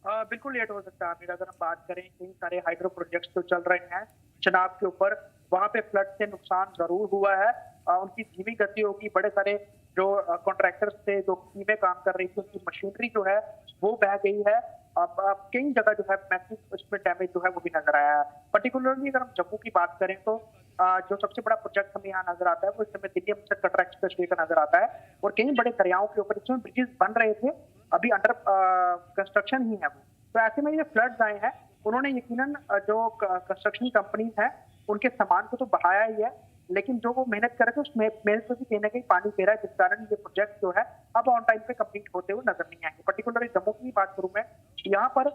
बिल्कुल लेट हो सकता है। अगर हम बात करें कई सारे हाइड्रो प्रोजेक्ट्स जो चल रहे हैं चिनाब के ऊपर, वहां पे फ्लड से नुकसान जरूर हुआ है, उनकी धीमी गति होगी। बड़े सारे जो कॉन्ट्रैक्टर्स थे जो टीमें काम कर रही थी उनकी मशीनरी जो है वो बह गई है। अब कई जगह जो है मैसिव उसमें डैमेज जो है वो भी नजर आया है। पर्टिकुलरली अगर हम जम्मू की बात करें तो जो सबसे बड़ा प्रोजेक्ट हमें यहाँ नजर आता है वो इस समय दिल्ली अमृतसर कटरा एक्सप्रेसवे का नजर आता है और कई बड़े दरियाओं के ऊपर इसमें ब्रिजेस बन रहे थे, अभी अंडर कंस्ट्रक्शन ही है वो। तो ऐसे में ये फ्लड्स आए हैं, उन्होंने यकीनन जो कंस्ट्रक्शन कंपनीज हैं उनके सामान को तो बढ़ाया ही है, लेकिन जो वो मेहनत कर रहे थे उस मेहनत में भी कहीं ना कहीं पानी दे रहा है, जिस कारण ये प्रोजेक्ट जो है अब ऑन टाइम पे कंप्लीट होते हुए नजर नहीं आएंगे। पर्टिकुलरली जम्मू की बात करूं मैं, यहाँ पर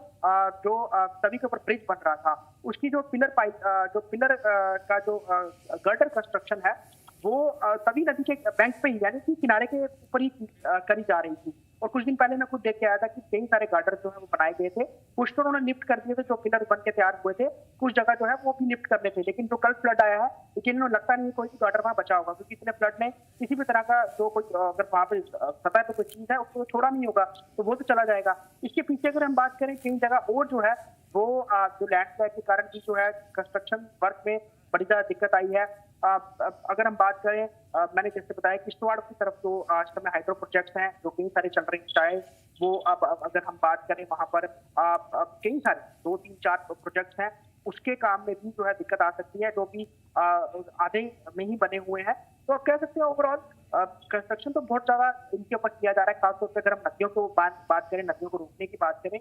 जो तवी के ऊपर ब्रिज बन रहा था उसकी जो पिलर का जो गर्डर कंस्ट्रक्शन है वो तवी नदी के बैंक पे ही यानी कि किनारे के ऊपर ही करी जा रही थी। और कुछ दिन पहले मैं खुद देख के आया था कि कई सारे गार्डर जो है वो बनाए गए थे, कुछ तो उन्होंने लिफ्ट कर दिए थे जो पिलर बन के तैयार हुए थे, कुछ जगह जो है वो भी लिफ्ट करने थे। लेकिन जो कल फ्लड आया है, लेकिन लगता नहीं कोई भी गार्डर वहां बचा होगा, क्योंकि इतने फ्लड में किसी भी तरह का जो कोई अगर वहां पे सतह पे कोई चीज है उसको छोड़ा नहीं होगा तो वो तो चला जाएगा। इसके पीछे अगर हम बात करें कई जगह और जो है वो जो लैंडस्लाइड के कारण भी जो है कंस्ट्रक्शन वर्क में बड़ी ज्यादा दिक्कत आई है। अगर हम बात करें मैंने जैसे बताया किश्तवाड़ की तरफ जो आज समय हाइड्रो प्रोजेक्ट्स हैं जो कई सारे चल रहे हैं, चाहे वो अब अगर हम बात करें वहां पर कई सारे 2-3-4 प्रोजेक्ट्स हैं, उसके काम में भी जो है दिक्कत आ सकती है, जो भी आधे में ही बने हुए हैं। तो आप कह सकते हैं ओवरऑल कंस्ट्रक्शन तो बहुत ज्यादा इनके ऊपर किया जा रहा है, खासतौर पर अगर हम नदियों को बात करें, नदियों को रोकने की बात करें।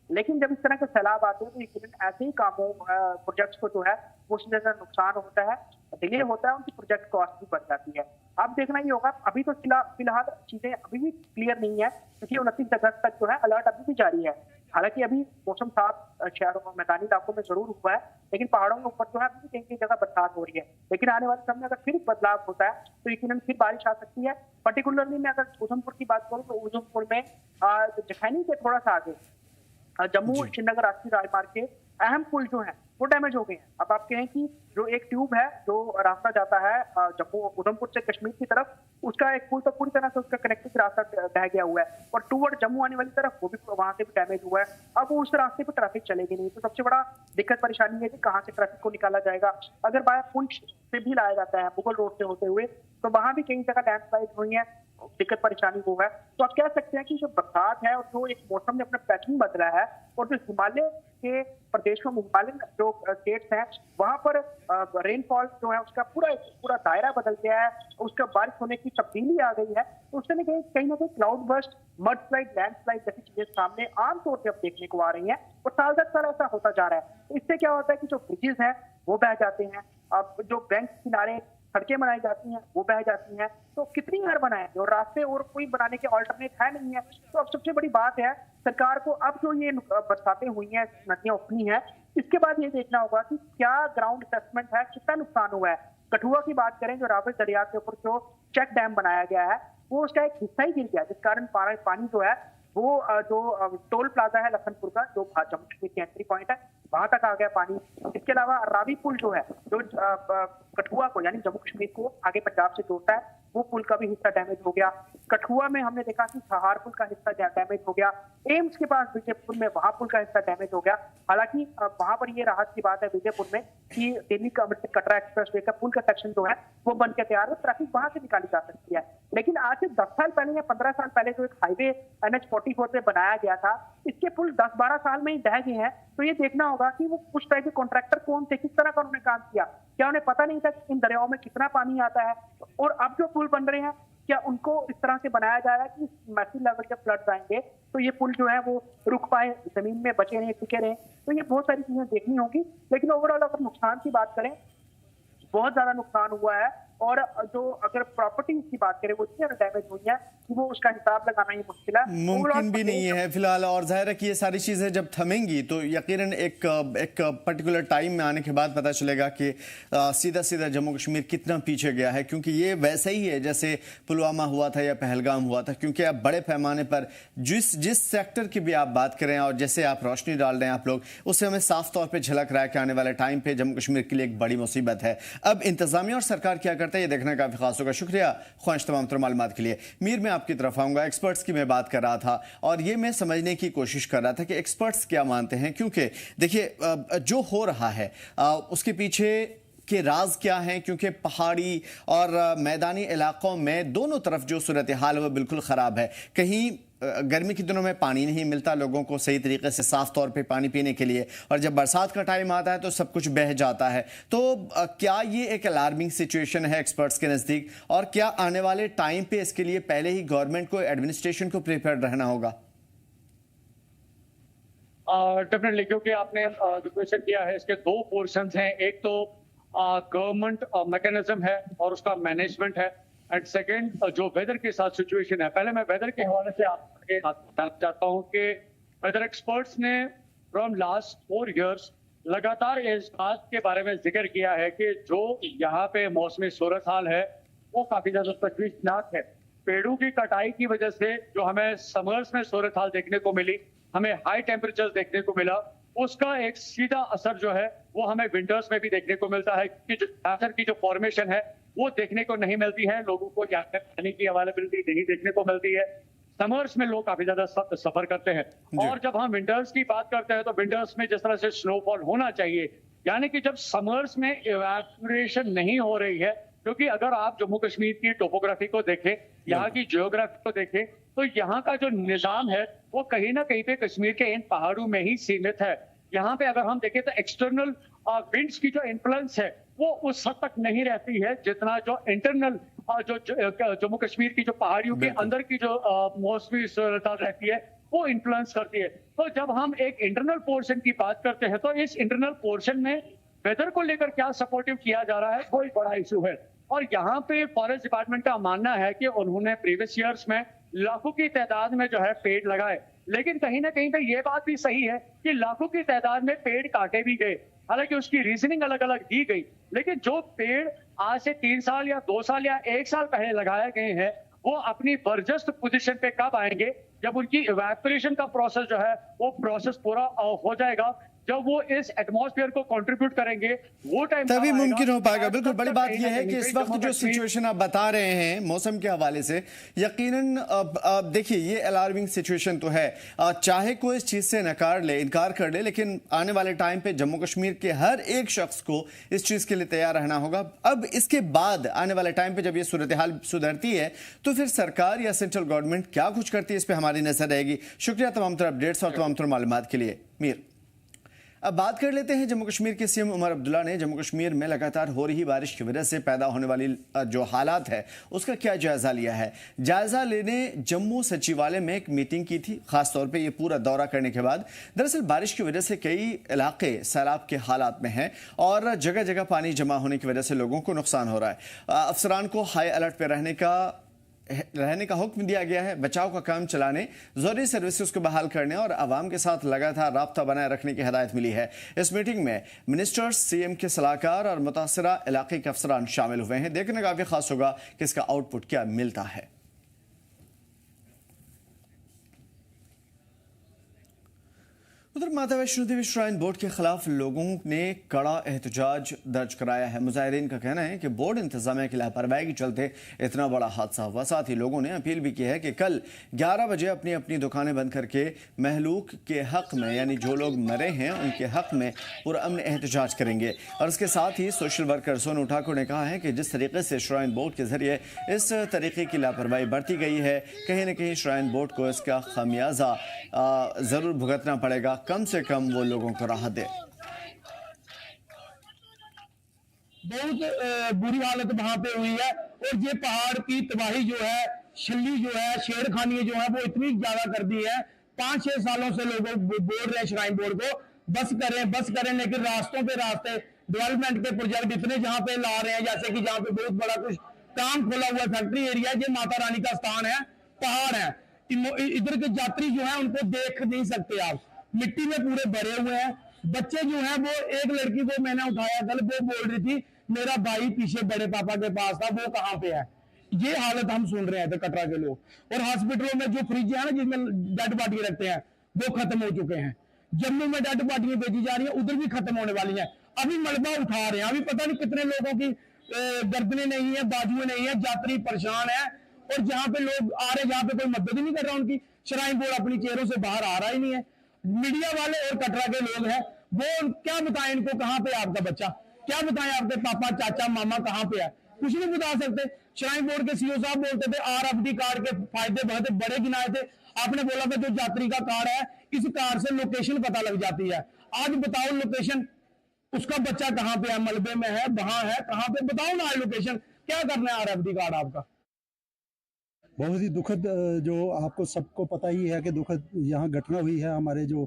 लेकिन जब इस तरह के सैलाब आते हैं तो यकीनन ऐसे ही कामों प्रोजेक्ट्स को जो है वो उससे ज्यादा नुकसान होता है, डिले होता है, उनकी प्रोजेक्ट कॉस्ट भी बढ़ जाती है। अब देखना ही होगा, अभी तो फिलहाल चीजें अभी भी क्लियर नहीं है, क्योंकि 29 अगस्त तक जो है अलर्ट अभी भी जारी है। हालांकि अभी मौसम साफ शहरों में मैदानी इलाकों में जरूर हुआ है, लेकिन पहाड़ों के ऊपर जो है अभी कई कई जगह बरसात हो रही है। लेकिन आने वाले समय में अगर फिर बदलाव होता है तो यकीनन फिर बारिश आ सकती है। पर्टिकुलरली मैं अगर उधमपुर की बात करूँ तो उधमपुर में जखैनी के थोड़ा सा आगे जम्मू श्रीनगर राष्ट्रीय राजमार्ग के अहम पुल जो है वो डैमेज हो गए हैं। अब आप कहें कि जो एक ट्यूब है जो रास्ता जाता है जम्मू उधमपुर से कश्मीर की तरफ, उसका एक पुल तो पूरी तरह से उसका कनेक्टिंग रास्ता बह गया हुआ है और टूवर्ड जम्मू आने वाली तरफ वो भी वहां से भी डैमेज हुआ है। अब वो उस रास्ते पर ट्रैफिक चलेगी नहीं, तो सबसे बड़ा दिक्कत परेशानी है कि कहाँ से ट्रैफिक को निकाला जाएगा। अगर बाय पुल से भी लाया जाता है मुगल रोड से होते हुए, तो वहां भी कई जगह लैंडस्लाइड हुई है, दिक्कत परेशानी वो है। तो आप कह सकते हैं कि जो बरसात है और जो एक मौसम ने अपना पैटर्न बदला है और जो हिमालय के प्रदेशों में हिमालयन जो स्टेट्स हैं वहां पर रेनफॉल जो है उसका पूरा दायरा बदल गया है, उसका बारिश होने की तब्दीली आ गई है। तो उससे कहीं ना कहीं cloud burst, mud slide, landslide जैसी चीजें सामने आमतौर पर अब देखने को आ रही हैं और साल दर साल ऐसा होता जा रहा है। तो इससे क्या होता है कि जो ब्रिजेस हैं वो बह जाते हैं, अब जो बैंक किनारे सड़कें बनाई जाती हैं वो बह जाती हैं। तो कितनी घर बनाए और रास्ते और कोई बनाने के ऑल्टरनेट है नहीं है। तो अब सबसे बड़ी बात है सरकार को अब जो ये बरसातें हुई हैं, नदियां उफनी है, इसके बाद ये देखना होगा कि क्या ग्राउंड असेसमेंट है, कितना नुकसान हुआ है। कठुआ की बात करें, जो रावी दरिया के ऊपर जो चेक डैम बनाया गया है वो उसका एक हिस्सा ही गिर गया, जिस कारण पानी जो है वो जो टोल प्लाजा है लखनपुर का, जो जम्मू कश्मीर की एंट्री पॉइंट है, वहां तक आ गया पानी। इसके अलावा रावी पुल जो है जो कठुआ को यानी जम्मू कश्मीर को आगे पंजाब से जोड़ता है, वो पुल का भी हिस्सा डैमेज हो गया। कठुआ में हमने देखा कि सहारपुर का हिस्सा डैमेज हो गया। एम्स के पास विजयपुर में वहां पुल का हिस्सा डैमेज हो गया। हालांकि वहां पर ये राहत की बात है विजयपुर में कि दिल्ली का अमृतसर कटरा एक्सप्रेस वे का पुल का सेक्शन जो है वो बन के तैयार है, ट्रैफिक वहां से निकाली जा सकती है। लेकिन आज से 10 साल पहले या 15 साल पहले जो एक हाईवे NH44 पे बनाया गया था, इसके पुल 10-12 साल में ही ढह गए हैं। तो ये देखना होगा कि वो उस टाइप के कॉन्ट्रैक्टर कौन थे, किस तरह का उन्होंने काम किया, क्या उन्हें पता नहीं था कि इन दरियाओं में कितना पानी आता है। और अब जो पुल बन रहे हैं क्या उनको इस तरह से बनाया जा रहा है कि मैसिव लेवल के फ्लड्स आएंगे तो ये पुल जो है वो रुक पाए, जमीन में बचे रहे, टिके रहे। तो ये बहुत सारी चीजें देखनी होगी। लेकिन ओवरऑल अगर नुकसान की बात करें, बहुत ज्यादा नुकसान हुआ है। और जो अगर प्रॉपर्टी की बात करें वो इतनी डैमेज हुई है कि वो उसका हिसाब लगाना ही मुश्किल है, मुमकिन भी नहीं है फिलहाल। और जाहिर है कि ये सारी चीज़ें जब थमेंगी तो यकीनन एक पर्टिकुलर टाइम में आने के बाद पता चलेगा कि सीधा सीधा जम्मू कश्मीर कितना पीछे गया है। क्योंकि ये वैसा ही है जैसे पुलवामा हुआ था या पहलगाम हुआ था। क्योंकि अब बड़े पैमाने पर जिस सेक्टर की भी आप बात करें और जैसे आप रोशनी डाल रहे हैं आप लोग, उससे हमें साफ तौर पर झलक रहा है कि आने वाले टाइम पे जम्मू कश्मीर के लिए एक बड़ी मुसीबत है। अब इंतजामिया और सरकार क्या करता है ये देखना काफी खास होगा। शुक्रिया ख्वाहिश तमाम तर मालूमात के लिए। मीर, मैं आपकी तरफ आऊंगा। एक्सपर्ट्स की मैं बात कर रहा था और ये मैं समझने की कोशिश कर रहा था कि एक्सपर्ट्स क्या मानते हैं। क्योंकि देखिए जो हो रहा है उसके पीछे के राज क्या हैं। क्योंकि पहाड़ी और मैदानी इलाकों में दोनों तरफ जो सूरत हाल है वो बिल्कुल ख़राब है। कहीं गर्मी के दिनों में पानी नहीं मिलता लोगों को सही तरीके से साफ तौर पे पानी पीने के लिए, और जब बरसात का टाइम आता है तो सब कुछ बह जाता है। तो क्या ये एक अलार्मिंग सिचुएशन है एक्सपर्ट्स के नज़दीक, और क्या आने वाले टाइम पे इसके लिए पहले ही गवर्नमेंट को, एडमिनिस्ट्रेशन को प्रिपेयर्ड रहना होगा? डेफिनेटली, क्योंकि आपने जो क्वेश्चन किया है इसके दो पोर्शन हैं। एक तो गवर्नमेंट मैकेनिज्म है और उसका मैनेजमेंट है, एंड सेकंड जो वेदर के साथ सिचुएशन है। पहले मैं वेदर के हवाले से आपके बताना चाहता हूं कि वेदर एक्सपर्ट्स ने फ्रॉम लास्ट 4 इयर्स लगातार इस बात के बारे में जिक्र किया है कि जो यहाँ पे मौसमी सूरत हाल है वो काफी ज्यादा तशवीशनाक है। पेड़ों की कटाई की वजह से जो हमें समर्स में सूरत हाल देखने को मिली, हमें हाई टेम्परेचर देखने को मिला, उसका एक सीधा असर जो है वो हमें विंटर्स में भी देखने को मिलता है कि जो ग्लेशियर की जो फॉर्मेशन है वो देखने को नहीं मिलती है। लोगों को पानी की अवेलेबिलिटी नहीं देखने को मिलती है। समर्स में लोग काफी ज्यादा सफर करते हैं। और जब हम विंटर्स की बात करते हैं तो विंटर्स में जिस तरह से स्नोफॉल होना चाहिए, यानी कि जब समर्स में इवैपोरेशन नहीं हो रही है, क्योंकि अगर आप जम्मू कश्मीर की टोपोग्राफी को देखें, यहाँ की जियोग्राफी को देखें, तो यहाँ का जो निजाम है वो कहीं ना कहीं पे कश्मीर के इन पहाड़ों में ही सीमित है। यहाँ पे अगर हम देखें तो एक्सटर्नल विंड्स की जो इन्फ्लुएंस है वो उस हद तक नहीं रहती है जितना जो इंटरनल जो जम्मू कश्मीर की जो पहाड़ियों के अंदर की जो मौसमी सूरत रहती है वो इन्फ्लुएंस करती है। तो जब हम एक इंटरनल पोर्शन की बात करते हैं तो इस इंटरनल पोर्शन में वेदर को लेकर क्या सपोर्टिव किया जा रहा है कोई बड़ा इशू है। और यहाँ पे फॉरेस्ट डिपार्टमेंट का मानना है कि उन्होंने प्रीवियस ईयर्स में लाखों की तादाद में जो है पेड़ लगाए, लेकिन कहीं ना कहीं पे ये बात भी सही है कि लाखों की तादाद में पेड़ काटे भी गए। हालांकि उसकी रीजनिंग अलग अलग दी गई, लेकिन जो पेड़ आज से 3 साल या 2 साल या 1 साल पहले लगाए गए हैं वो अपनी बर्जस्त पोजीशन पे कब आएंगे? जब उनकी इवैपोरेशन का प्रोसेस जो है वो प्रोसेस पूरा हो जाएगा, जब वो इस एटमॉस्फेयर को कंट्रीब्यूट करेंगे, वो टाइम तभी मुमकिन हो पाएगा। बिल्कुल, बड़ी बात यह है कि इस वक्त जो सिचुएशन आप बता रहे हैं मौसम के हवाले से, यकीनन देखिए ये अलार्मिंग सिचुएशन तो है, चाहे कोई इस चीज से इनकार कर ले, लेकिन आने वाले टाइम पे जम्मू कश्मीर के हर एक शख्स को इस चीज के लिए तैयार रहना होगा। अब इसके बाद आने वाले टाइम पे जब ये सूरत हाल सुधरती है तो फिर सरकार या सेंट्रल गवर्नमेंट क्या कुछ करती है, इस पर हमारी नजर रहेगी। शुक्रिया तमाम तरह अपडेट्स और तमाम तरह मालूमात के लिए मीर। अब बात कर लेते हैं जम्मू कश्मीर के सीएम उमर अब्दुल्ला ने जम्मू कश्मीर में लगातार हो रही बारिश की वजह से पैदा होने वाली जो हालात है उसका क्या जायजा लिया है। जायजा लेने जम्मू सचिवालय में एक मीटिंग की थी, खासतौर पे ये पूरा दौरा करने के बाद। दरअसल बारिश की वजह से कई इलाके सैलाब के हालात में हैं और जगह जगह पानी जमा होने की वजह से लोगों को नुकसान हो रहा है। अफसरान को हाई अलर्ट पर रहने का हुक्म दिया गया है। बचाव का काम चलाने, जरूरी सर्विसेज को बहाल करने और आवाम के साथ लगातार राब्ता बनाए रखने की हिदायत मिली है। इस मीटिंग में मिनिस्टर्स, सीएम के सलाहकार और मुतासरा इलाके के अफसरान शामिल हुए हैं। देखने का भी खास होगा कि इसका आउटपुट क्या मिलता है। उधर माता वैष्णो देवी श्राइन बोर्ड के खिलाफ लोगों ने कड़ा एहतजाज दर्ज कराया है। मुजाहिरीन का कहना है कि बोर्ड इंतजामिया की लापरवाही के चलते इतना बड़ा हादसा हुआ। साथ ही लोगों ने अपील भी की है कि कल 11 बजे अपनी अपनी दुकानें बंद करके महलूक के हक में, यानी जो लोग मरे हैं उनके हक में पुरअमन एहतजाज करेंगे। और इसके साथ ही सोशल वर्कर सोनू ठाकुर ने कहा है कि जिस तरीके से श्राइन बोर्ड के जरिए इस तरीके की लापरवाही बरती गई है, कहीं ना कहीं श्राइन बोर्ड को इसका खामियाजा जरूर भुगतना पड़ेगा। कम से कम वो लोगों को राहत दे। बहुत बुरी हालत वहां पे हुई है और ये पहाड़ की तबाही जो है, छल्ली जो है, छेड़खानी जो है वो इतनी ज्यादा कर दी है। 5-6 सालों से लोग बोल रहे हैं श्राइन बोर्ड को बस करें, लेकिन रास्तों पे रास्ते, डेवलपमेंट के प्रोजेक्ट इतने जहां पे ला रहे हैं, जैसे कि जहां पे बहुत बड़ा कुछ काम खोला हुआ फैक्ट्री एरिया, ये माता रानी का स्थान है, पहाड़ है, इधर के यात्री जो है उनको देख नहीं सकते आप, मिट्टी में पूरे भरे हुए हैं। बच्चे जो हैं वो, एक लड़की को मैंने उठाया कल, वो बोल रही थी मेरा भाई पीछे बड़े पापा के पास था, वो कहाँ पे है। ये हालत हम सुन रहे हैं कटरा के लोग। और हॉस्पिटलों में जो फ्रिज है ना जिसमें डेड बॉडी रखते हैं वो खत्म हो चुके हैं। जम्मू में डेड बॉडियां भेजी जा रही है, उधर भी खत्म होने वाली है। अभी मलबा उठा रहे हैं, अभी पता नहीं कितने लोगों की गर्दनें नहीं है, बाजुएं नहीं है, यात्री परेशान है। और जहां पे लोग आ रहे, जहां पे कोई मदद ही नहीं कर रहा उनकी, श्राइन बोर्ड अपनी चेयरों से बाहर आ रहा ही नहीं है। मीडिया वाले और कटरा के लोग हैं, वो क्या बताएं इनको, कहां पे आपका बच्चा, क्या बताएं आपके पापा, चाचा, मामा कहां पे है, कुछ नहीं बता सकते। श्राइन बोर्ड के सीईओ साहब बोलते थे आरएफडी कार्ड के फायदे बहुत बड़े गिनाए थे। आपने बोला था जो यात्री का कार्ड है, इस कार्ड से लोकेशन पता लग जाती है। आज बताओ लोकेशन, उसका बच्चा कहां पे है, मलबे में है, वहां है, कहां पे, बताओ ना लोकेशन, क्या करना है आरएफडी कार्ड आपका। बहुत ही दुखद, जो आपको सबको पता ही है कि दुखद यहाँ घटना हुई है। हमारे जो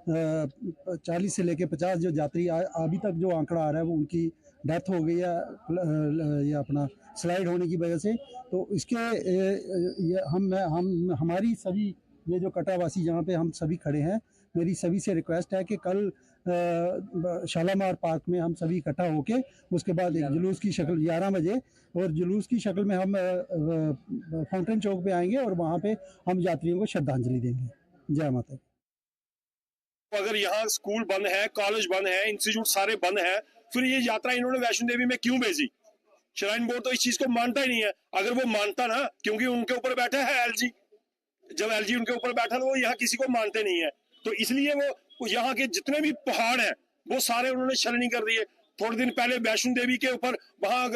40 से लेके 50 जो यात्री अभी तक जो आंकड़ा आ रहा है वो उनकी डेथ हो गई है ये अपना स्लाइड होने की वजह से। तो इसके हमारी सभी ये जो कटरावासी जहाँ पे हम सभी खड़े हैं, मेरी सभी से रिक्वेस्ट है कि कल शालामार पार्क में हम सभी इकट्ठा होके उसके बाद एक जुलूस की शक्ल 11 बजे, और जुलूस की शक्ल में हम फाउंटेन चौक पे आएंगे और वहाँ पे हम यात्रियों को श्रद्धांजलि देंगे। जय माता। अगर यहाँ स्कूल बंद है, कॉलेज बंद है, इंस्टीट्यूट सारे बंद है, फिर ये यात्रा इन्होंने वैष्णो देवी में क्यों भेजी? श्राइन बोर्ड तो इस चीज को मानता ही नहीं है। अगर वो मानता ना, क्योंकि उनके ऊपर बैठा है एलजी, जब एलजी उनके ऊपर बैठा तो वो यहाँ किसी को मानते नहीं है, तो इसलिए वो यहाँ के जितने भी पहाड़ हैं वो सारे उन्होंने छलनी कर दिए। थोड़े दिन पहले वैष्णो देवी के ऊपर वहां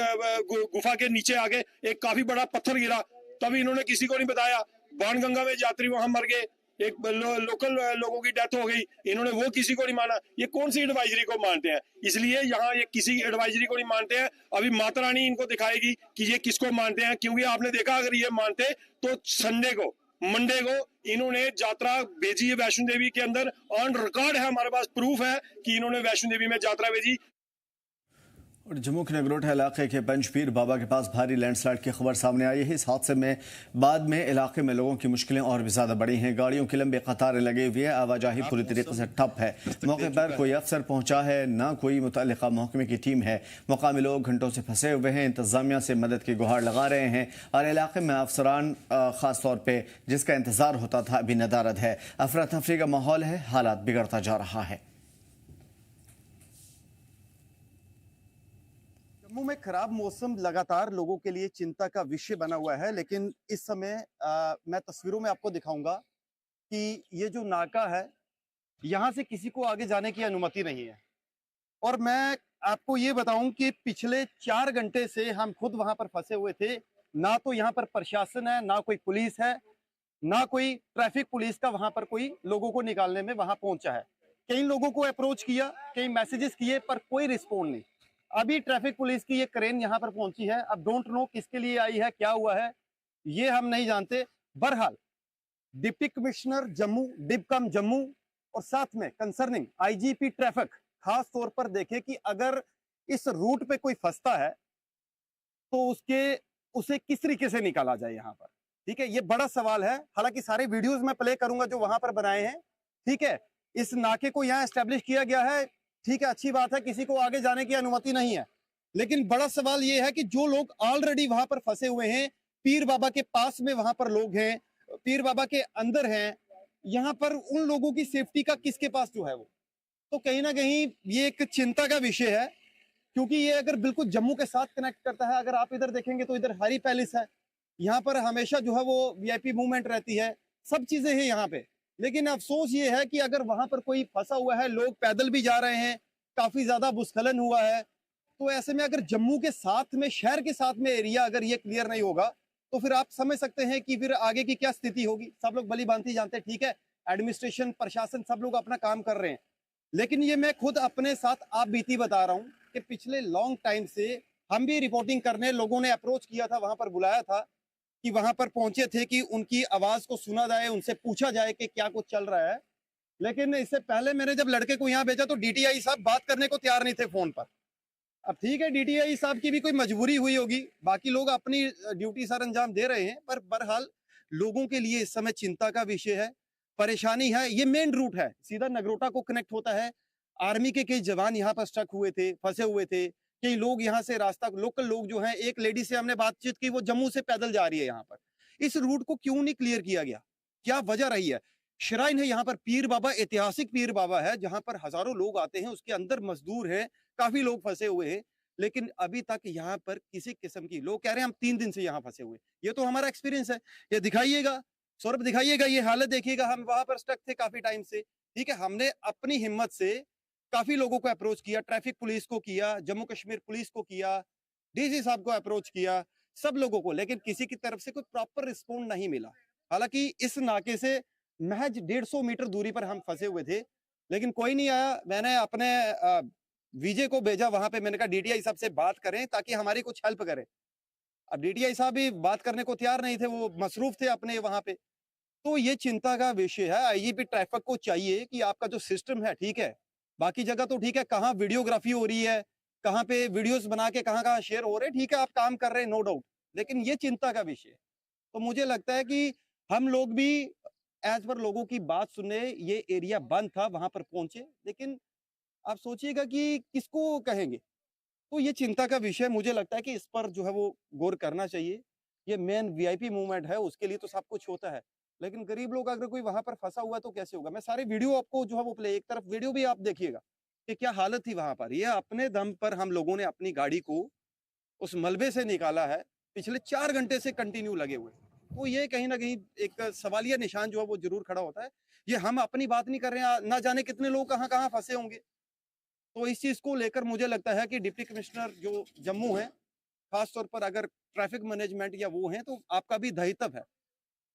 गुफा के नीचे आगे एक काफी बड़ा पत्थर गिरा, तभी इन्होंने किसी को नहीं बताया। बाणगंगा में यात्री वहां मर गए, एक लोकल लोगों की डेथ हो गई, इन्होंने वो किसी को नहीं माना। ये कौन सी एडवाइजरी को मानते हैं? इसलिए यहाँ ये किसी एडवाइजरी को नहीं मानते हैं। अभी माता रानी इनको दिखाएगी कि ये किसको मानते हैं, क्योंकि आपने देखा अगर ये मानते तो मंडे को इन्होंने यात्रा भेजी है वैष्णो देवी के अंदर। ऑन रिकॉर्ड है, हमारे पास प्रूफ है कि इन्होंने वैष्णो देवी में यात्रा भेजी। और जम्मू के नगरोटा इलाके के पंजपीर बाबा के पास भारी लैंडस्लाइड की खबर सामने आई है। इस हादसे में बाद में इलाके में लोगों की मुश्किलें और भी ज्यादा बढ़ी हैं। गाड़ियों की लंबी कतारें लगी हुई है, आवाजाही पूरी तरीके से ठप है। मौके पर कोई अफसर पहुंचा है ना कोई मुतल्लिका महकमे की टीम है। मुकामी लोग घंटों से फंसे हुए हैं, इंतजामिया से मदद की गुहार लगा रहे हैं और इलाके में अफसरान खास तौर पर जिसका इंतजार होता था अभी नदारद है। अफरा तफरी का माहौल है, हालात बिगड़ता जा रहा है। जम्मू में खराब मौसम लगातार लोगों के लिए चिंता का विषय बना हुआ है, लेकिन इस समय मैं तस्वीरों में आपको दिखाऊंगा कि ये जो नाका है, यहाँ से किसी को आगे जाने की अनुमति नहीं है। और मैं आपको ये बताऊं कि पिछले 4 घंटे से हम खुद वहां पर फंसे हुए थे। ना तो यहाँ पर प्रशासन है, ना कोई पुलिस है, ना कोई ट्रैफिक पुलिस का वहां पर कोई लोगों को निकालने में वहां पहुंचा है। कई लोगों को अप्रोच किया, कई मैसेजेस किए, पर कोई रिस्पॉन्ड नहीं। अभी ट्रैफिक पुलिस की ये क्रेन यहाँ पर पहुंची है। अब डोंट नो किसके लिए आई है, क्या हुआ है, ये हम नहीं जानते। बहरहाल डिप्टी कमिश्नर जम्मू, डिपकम जम्मू और साथ में कंसर्निंग आईजीपी ट्रैफिक खास तौर पर देखे कि अगर इस रूट पे कोई फंसता है तो उसे किस तरीके से निकाला जाए यहाँ पर। ठीक है, ये बड़ा सवाल है। हालांकि सारे वीडियोस मैं प्ले करूंगा जो वहां पर बनाए हैं। ठीक है, इस नाके को यहाँ एस्टेब्लिश किया गया है, ठीक है, अच्छी बात है, किसी को आगे जाने की अनुमति नहीं है। लेकिन बड़ा सवाल यह है कि जो लोग ऑलरेडी वहां पर फंसे हुए हैं, पीर बाबा के पास में वहां पर लोग हैं, पीर बाबा के अंदर हैं, यहाँ पर उन लोगों की सेफ्टी का किसके पास जो है वो, तो कहीं ना कहीं ये एक चिंता का विषय है। क्योंकि ये अगर बिल्कुल जम्मू के साथ कनेक्ट करता है। अगर आप इधर देखेंगे तो इधर हरी पैलेस है, यहाँ पर हमेशा जो है वो वीआईपी मूवमेंट रहती है, सब चीजें हैं यहाँ पे। लेकिन अफसोस ये है कि अगर वहां पर कोई फंसा हुआ है, लोग पैदल भी जा रहे हैं, काफी ज्यादा भूस्खलन हुआ है, तो ऐसे में अगर जम्मू के साथ में, शहर के साथ में एरिया अगर ये क्लियर नहीं होगा तो फिर आप समझ सकते हैं कि फिर आगे की क्या स्थिति होगी। सब लोग भली भांति जानते हैं, ठीक है, एडमिनिस्ट्रेशन, प्रशासन, सब लोग अपना काम कर रहे हैं। लेकिन ये मैं खुद अपने साथ आप बीती बता रहा हूँ कि पिछले लॉन्ग टाइम से हम भी रिपोर्टिंग करने, लोगों ने अप्रोच किया था, वहां पर बुलाया था कि वहां पर पहुंचे थे कि उनकी आवाज को सुना जाए, उनसे पूछा जाए कि क्या कुछ चल रहा है। लेकिन इससे पहले मैंने जब लड़के को यहाँ भेजा तो डीटीआई साहब बात करने को तैयार नहीं थे फोन पर। अब ठीक है, डीटीआई साहब की भी कोई मजबूरी हुई होगी, बाकी लोग अपनी ड्यूटी सर अंजाम दे रहे हैं, पर बहरहाल लोगों के लिए इस समय चिंता का विषय है, परेशानी है। ये मेन रूट है, सीधा नगरोटा को कनेक्ट होता है। आर्मी के कई जवान यहाँ पर स्टक हुए थे, फंसे हुए थे। कई लोग यहाँ से रास्ता, लोकल लोग जो हैं, एक लेडी से हमने बातचीत की, वो जम्मू से पैदल जा रही है यहाँ पर। इस रूट को क्यों नहीं क्लियर किया गया, क्या वजह रही है? श्राइन है यहाँ पर, पीर बाबा, ऐतिहासिक पीर बाबा है जहाँ पर हजारों लोग आते हैं, उसके अंदर मजदूर हैं, काफी लोग फंसे हुए हैं। लेकिन अभी तक यहाँ पर किसी किस्म की, लोग कह रहे हैं हम 3 दिन से यहाँ फंसे हुए। ये तो हमारा एक्सपीरियंस है। ये दिखाइएगा सौरभ, दिखाइएगा ये हालत, देखिएगा, हम वहां पर स्टक थे काफी टाइम से। ठीक है, हमने अपनी हिम्मत से काफी लोगों को अप्रोच किया, ट्रैफिक पुलिस को किया, जम्मू कश्मीर पुलिस को किया, डीसी साहब को अप्रोच किया, सब लोगों को, लेकिन किसी की तरफ से कोई प्रॉपर रिस्पॉन्ड नहीं मिला। हालांकि इस नाके से महज 150 मीटर दूरी पर हम फंसे हुए थे, लेकिन कोई नहीं आया। मैंने अपने विजय को भेजा वहां पे, मैंने कहा डीटीआई साहब से बात करें ताकि हमारी कुछ हेल्प करें। अब डीटीआई साहब भी बात करने को तैयार नहीं थे, वो मसरूफ थे अपने वहां पे। तो ये चिंता का विषय है। आईजीपी ट्रैफिक को चाहिए कि आपका जो सिस्टम है, ठीक है, बाकी जगह तो ठीक है, कहाँ वीडियोग्राफी हो रही है, कहाँ पे वीडियोस बना के कहाँ शेयर हो रहे हैं, ठीक है, आप काम कर रहे हैं, नो डाउट, लेकिन ये चिंता का विषय है। तो मुझे लगता है कि हम लोग भी एज पर लोगों की बात सुनने, ये एरिया बंद था, वहां पर पहुंचे, लेकिन आप सोचिएगा कि किसको कहेंगे। तो ये चिंता का विषय, मुझे लगता है कि इस पर जो है वो गौर करना चाहिए। ये मेन वीआईपी मूवमेंट है, उसके लिए तो सब कुछ होता है, लेकिन गरीब लोग अगर कोई वहां पर फंसा हुआ है तो कैसे होगा। मैं सारे वीडियो आपको जो है वो प्ले, एक तरफ वीडियो भी आप देखिएगा कि क्या हालत थी वहां पर। ये अपने दम पर हम लोगों ने अपनी गाड़ी को उस मलबे से निकाला है, पिछले 4 घंटे से कंटिन्यू लगे हुए। तो ये कहीं ना कहीं एक सवालिया निशान जो है वो जरूर खड़ा होता है। ये हम अपनी बात नहीं कर रहे हैं, ना जाने कितने लोग कहाँ कहाँ फंसे होंगे। तो इस चीज को लेकर मुझे लगता है कि डिप्टी कमिश्नर जो जम्मू है, खास तौर पर अगर ट्रैफिक मैनेजमेंट या वो है, तो आपका भी दायित्व है।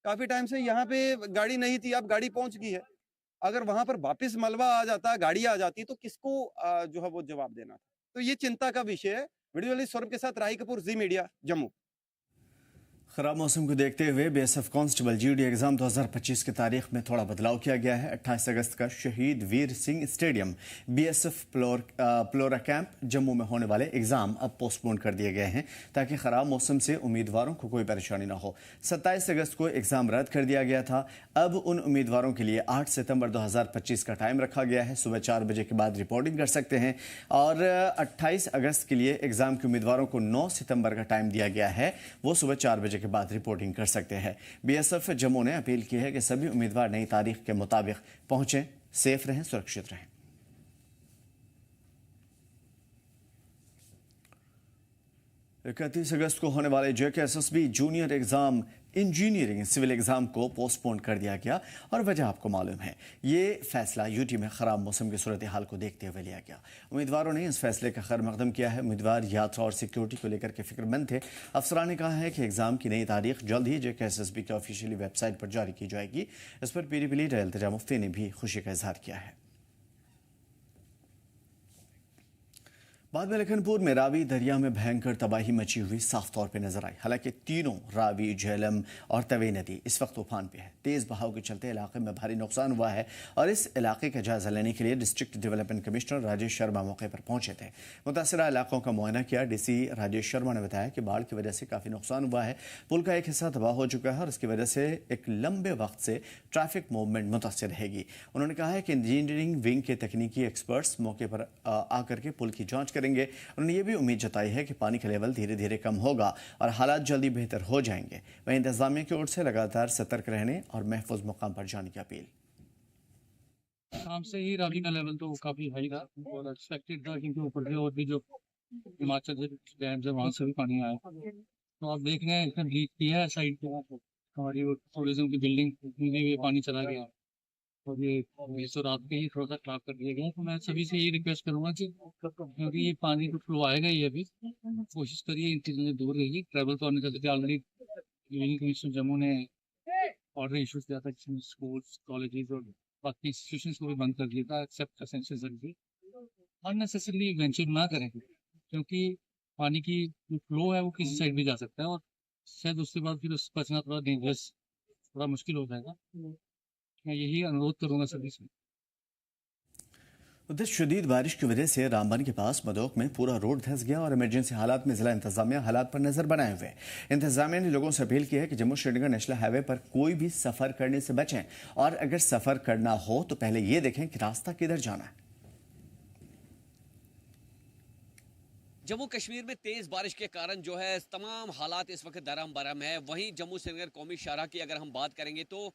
काफी टाइम से यहाँ पे गाड़ी नहीं थी, अब गाड़ी पहुंच गई है। अगर वहां पर वापिस मलबा आ जाता, गाड़ी आ जाती, तो किसको जो है वो जवाब देना था। तो ये चिंता का विषय है। वीडियो जर्नलिस्ट सौरभ के साथ राही कपूर, जी मीडिया, जम्मू। खराब मौसम को देखते हुए बीएसएफ कांस्टेबल जीडी एग्जाम 2025 की तारीख में थोड़ा बदलाव किया गया है। 28 अगस्त का Shaheed Veer Singh stadium BSF Paloura camp Jammu में होने वाले एग्जाम अब पोस्टपोन कर दिए गए हैं ताकि खराब मौसम से उम्मीदवारों को कोई परेशानी न हो। 27 अगस्त को एग्जाम रद्द कर दिया गया था। अब उन उम्मीदवारों के लिए 8 सितंबर 2025 का टाइम रखा गया है। सुबह 4 बजे के बाद रिपोर्टिंग कर सकते हैं और 28 अगस्त के लिए एग्जाम के उम्मीदवारों को 9 सितंबर का टाइम दिया गया है। वो सुबह 4 बजे के बाद रिपोर्टिंग कर सकते हैं। बीएसएफ जम्मू ने अपील की है कि सभी उम्मीदवार नई तारीख के मुताबिक पहुंचें, सेफ रहें, सुरक्षित रहें। 31 अगस्त को होने वाले JKSSB junior exam engineering civil exam को पोस्टपोन कर दिया गया और वजह आपको मालूम है। ये फैसला यूटी में खराब मौसम की सूरत हाल को देखते हुए लिया गया। उम्मीदवारों ने इस फैसले का खैर मकदम किया है। उम्मीदवार यात्रा और सिक्योरिटी को लेकर के फिक्रमंद थे। अफसरान ने कहा है कि एग्जाम की नई तारीख जल्द ही जेकेएसएसबी की ऑफिशियली वेबसाइट पर जारी की जाएगी। इस पर पीडीपी लीडर इल्तिजा मुफ्ती ने भी खुशी का इजहार किया है। बाद में लखनपुर में रावी दरिया में भयंकर तबाही मची हुई साफ तौर पे नजर आई। हालांकि तीनों रावी, झेलम और तवे नदी इस वक्त तूफान पे है। तेज बहाव के चलते इलाके में भारी नुकसान हुआ है और इस इलाके का जायजा लेने के लिए district development commissioner Rajesh Sharma मौके पर पहुंचे थे। मुतासरा इलाकों का मुआयना किया। डीसी राजेश शर्मा ने बताया कि बाढ़ की वजह से काफी नुकसान हुआ है। पुल का एक हिस्सा तबाह हो चुका है और इसकी वजह से एक लंबे वक्त से ट्रैफिक मूवमेंट मुतासर रहेगी। उन्होंने कहा है कि इंजीनियरिंग विंग के तकनीकी एक्सपर्ट्स मौके पर आकर के पुल की जांच करेंगे। उन्होंने ये भी उम्मीद जताई है कि पानी का लेवल धीरे धीरे कम होगा और हालात जल्दी बेहतर हो जाएंगे। वहीं इंतजामिया की ओर से लगातार सतर्क रहने और महफूज मुकाम पर जाने की अपील। शाम से ही रावी का लेवल तो काफी हाई था और एक्सपेक्टेड था, क्योंकि ऊपर से और भी जो हिमाचल से डैम से वहां से भी पानी आया। तो आप देख रहे हैं इसमें लीक किया है साइड पे, हमारी वो टूरिज्म की बिल्डिंग में भी पानी चला गया और ये तो रात के ही थोड़ा सा खराब कर दिया गया। तो मैं सभी से ये रिक्वेस्ट करूंगा कि क्योंकि ये पानी तो फ्लो आएगा ही, अभी कोशिश करिए इन चीज़ों से दूर रहिए। ट्रैवल तो आने चलते ऑलरेडी यूनियन कमिश्नर जम्मू ने ऑर्डर इशू किया था कि स्कूल्स, कॉलेजेस और बाकी इंस्टीट्यूशंस को भी बंद कर दिया था except essential service. Unnecessarily venture ना करें, क्योंकि पानी की जो फ्लो है वो किसी साइड भी जा सकता है और शायद उसके बाद फिर उससे बचना थोड़ा डेंजरस, थोड़ा मुश्किल हो जाएगा। मैं यही अनुरोध करूंगा सभी से। उधर शदीद बारिश की वजह से रामबन के पास मदोक में पूरा रोड धंस गया और इमरजेंसी हालात में जिला इंतजामिया हालात पर नजर बनाए हुए। इंतजामिया ने लोगों से अपील की है कि जम्मू श्रीनगर नेशनल हाईवे पर कोई भी सफर करने से बचें और अगर सफर करना हो तो पहले ये देखें कि रास्ता किधर जाना है। जम्मू कश्मीर में तेज बारिश के कारण जो है तमाम हालात इस वक्त दरम बरम है। वहीं जम्मू श्रीनगर कौमी शाहराह की अगर हम बात करेंगे तो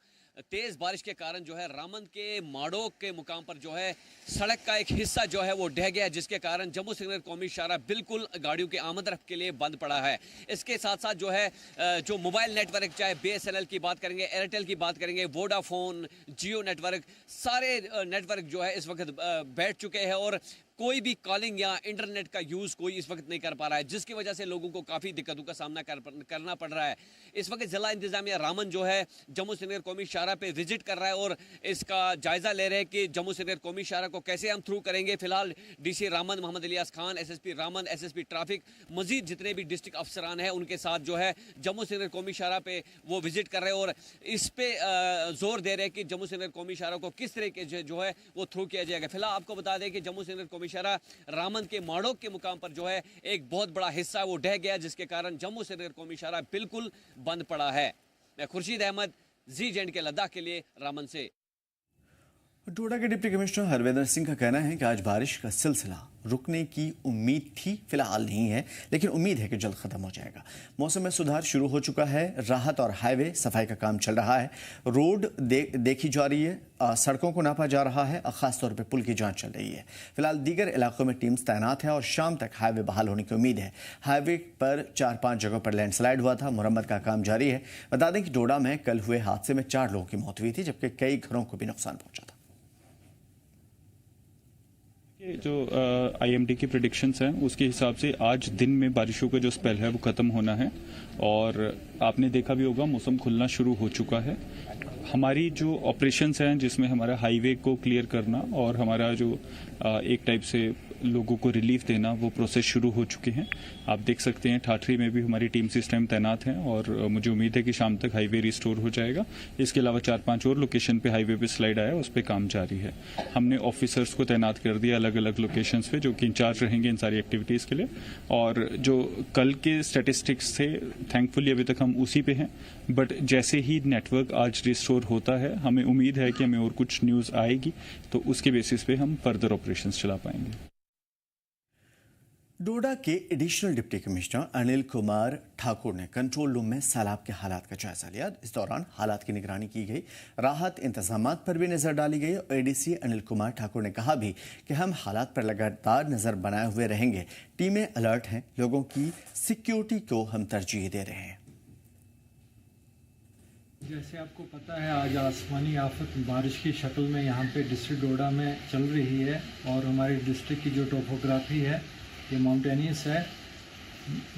तेज बारिश के कारण जो है रामन के माड़ोक के मुकाम पर जो है सड़क का एक हिस्सा जो है वो ढह गया, जिसके कारण जम्मू श्रीनगर कौमी शाहराह बिल्कुल गाड़ियों के आमद रफ्त के लिए बंद पड़ा है। इसके साथ साथ जो है जो मोबाइल नेटवर्क, चाहे BSNL की बात करेंगे, एयरटेल की बात करेंगे, वोडाफोन, जियो नेटवर्क, सारे नेटवर्क जो है इस वक्त बैठ चुके हैं और कोई भी कॉलिंग या इंटरनेट का यूज कोई इस वक्त नहीं कर पा रहा है, जिसकी वजह से लोगों को काफी दिक्कतों का सामना करना पड़ रहा है। इस वक्त जिला इंतजामिया रामन जो है जम्मू श्रीनगर कौमी शाहराह पे विजिट कर रहा है और इसका जायजा ले रहे हैं कि जम्मू श्रीनगर कौमी शाहराह को कैसे हम थ्रू करेंगे। फिलहाल DC Ramban Mohammad Ilyas Khan, SSP Ramban, SSP traffic, Majid जितने भी डिस्ट्रिक्ट अफसरान हैं उनके साथ जो है जम्मू श्रीनगर कौमी शाहराह पे वो विजिट कर रहे हैं और इस पे जोर दे रहे हैं कि जम्मू श्रीनगर कौमी शाहराह को किस तरीके से जो है वो थ्रू किया जाएगा। फिलहाल आपको बता दें कि जम्मू श्रीनगर कौमी शाहराह रामन के माड़ोक के मुकाम पर जो है एक बहुत बड़ा हिस्सा वो ढह गया, जिसके कारण जम्मू श्रीनगर कौमी शाहराह बिल्कुल बंद पड़ा है। मैं खुर्शीद अहमद, ZJ के लद्दाख के लिए रामन से। डोडा के डिप्टी कमिश्नर हरविंदर सिंह का कहना है कि आज बारिश का सिलसिला रुकने की उम्मीद थी, फिलहाल नहीं है, लेकिन उम्मीद है कि जल्द खत्म हो जाएगा। मौसम में सुधार शुरू हो चुका है। राहत और हाईवे सफाई का काम चल रहा है। रोड देखी जा रही है, सड़कों को नापा जा रहा है और खासतौर पर पुल की जांच चल रही है। फिलहाल दीगर इलाकों में टीम्स तैनात है और शाम तक हाईवे बहाल होने की उम्मीद है। हाईवे पर 4-5 जगहों पर लैंडस्लाइड हुआ था, मुरम्मत का काम जारी है। बता दें कि डोडा में कल हुए हादसे में 4 लोगों की मौत हुई थी, जबकि कई घरों को भी नुकसान पहुंचा था। जो IMD की प्रेडिक्शंस हैं उसके हिसाब से आज दिन में बारिशों का जो स्पेल है वो ख़त्म होना है और आपने देखा भी होगा मौसम खुलना शुरू हो चुका है। हमारी जो ऑपरेशंस हैं जिसमें हमारा हाईवे को क्लियर करना और हमारा जो एक टाइप से लोगों को रिलीफ देना वो प्रोसेस शुरू हो चुके हैं। आप देख सकते हैं ठाठरी में भी हमारी टीम इस टाइम तैनात हैं और मुझे उम्मीद है कि शाम तक हाईवे रिस्टोर हो जाएगा। इसके अलावा 4-5 और लोकेशन पे हाईवे पे स्लाइड आया, उस पर काम जारी है। हमने ऑफिसर्स को तैनात कर दिया अलग अलग लोकेशंस पे जो कि इंचार्ज रहेंगे इन सारी एक्टिविटीज़ के लिए। और जो कल के स्टैटिस्टिक्स थे थैंकफुली अभी तक हम उसी पे हैं, बट जैसे ही नेटवर्क आज रिस्टोर होता है हमें उम्मीद है कि हमें और कुछ न्यूज़ आएगी तो उसके बेसिस पे हम फर्दर ऑपरेशंस चला पाएंगे। डोडा के additional deputy commissioner Anil Kumar Thakur ने कंट्रोल रूम में सैलाब के हालात का जायजा लिया। इस दौरान हालात की निगरानी की गई, राहत इंतजामात पर भी नजर डाली गई। एडीसी अनिल कुमार ठाकुर ने कहा भी कि हम हालात पर लगातार नजर बनाए हुए रहेंगे, टीमें अलर्ट हैं, लोगों की सिक्योरिटी को हम तरजीह दे रहे हैं। जैसे आपको पता है आज आसमानी आफत बारिश की शक्ल में यहाँ पे डिस्ट्रिक्ट डोडा में चल रही है और हमारे डिस्ट्रिक्ट की जो टोपोग्राफी है ये माउंटेनियस है।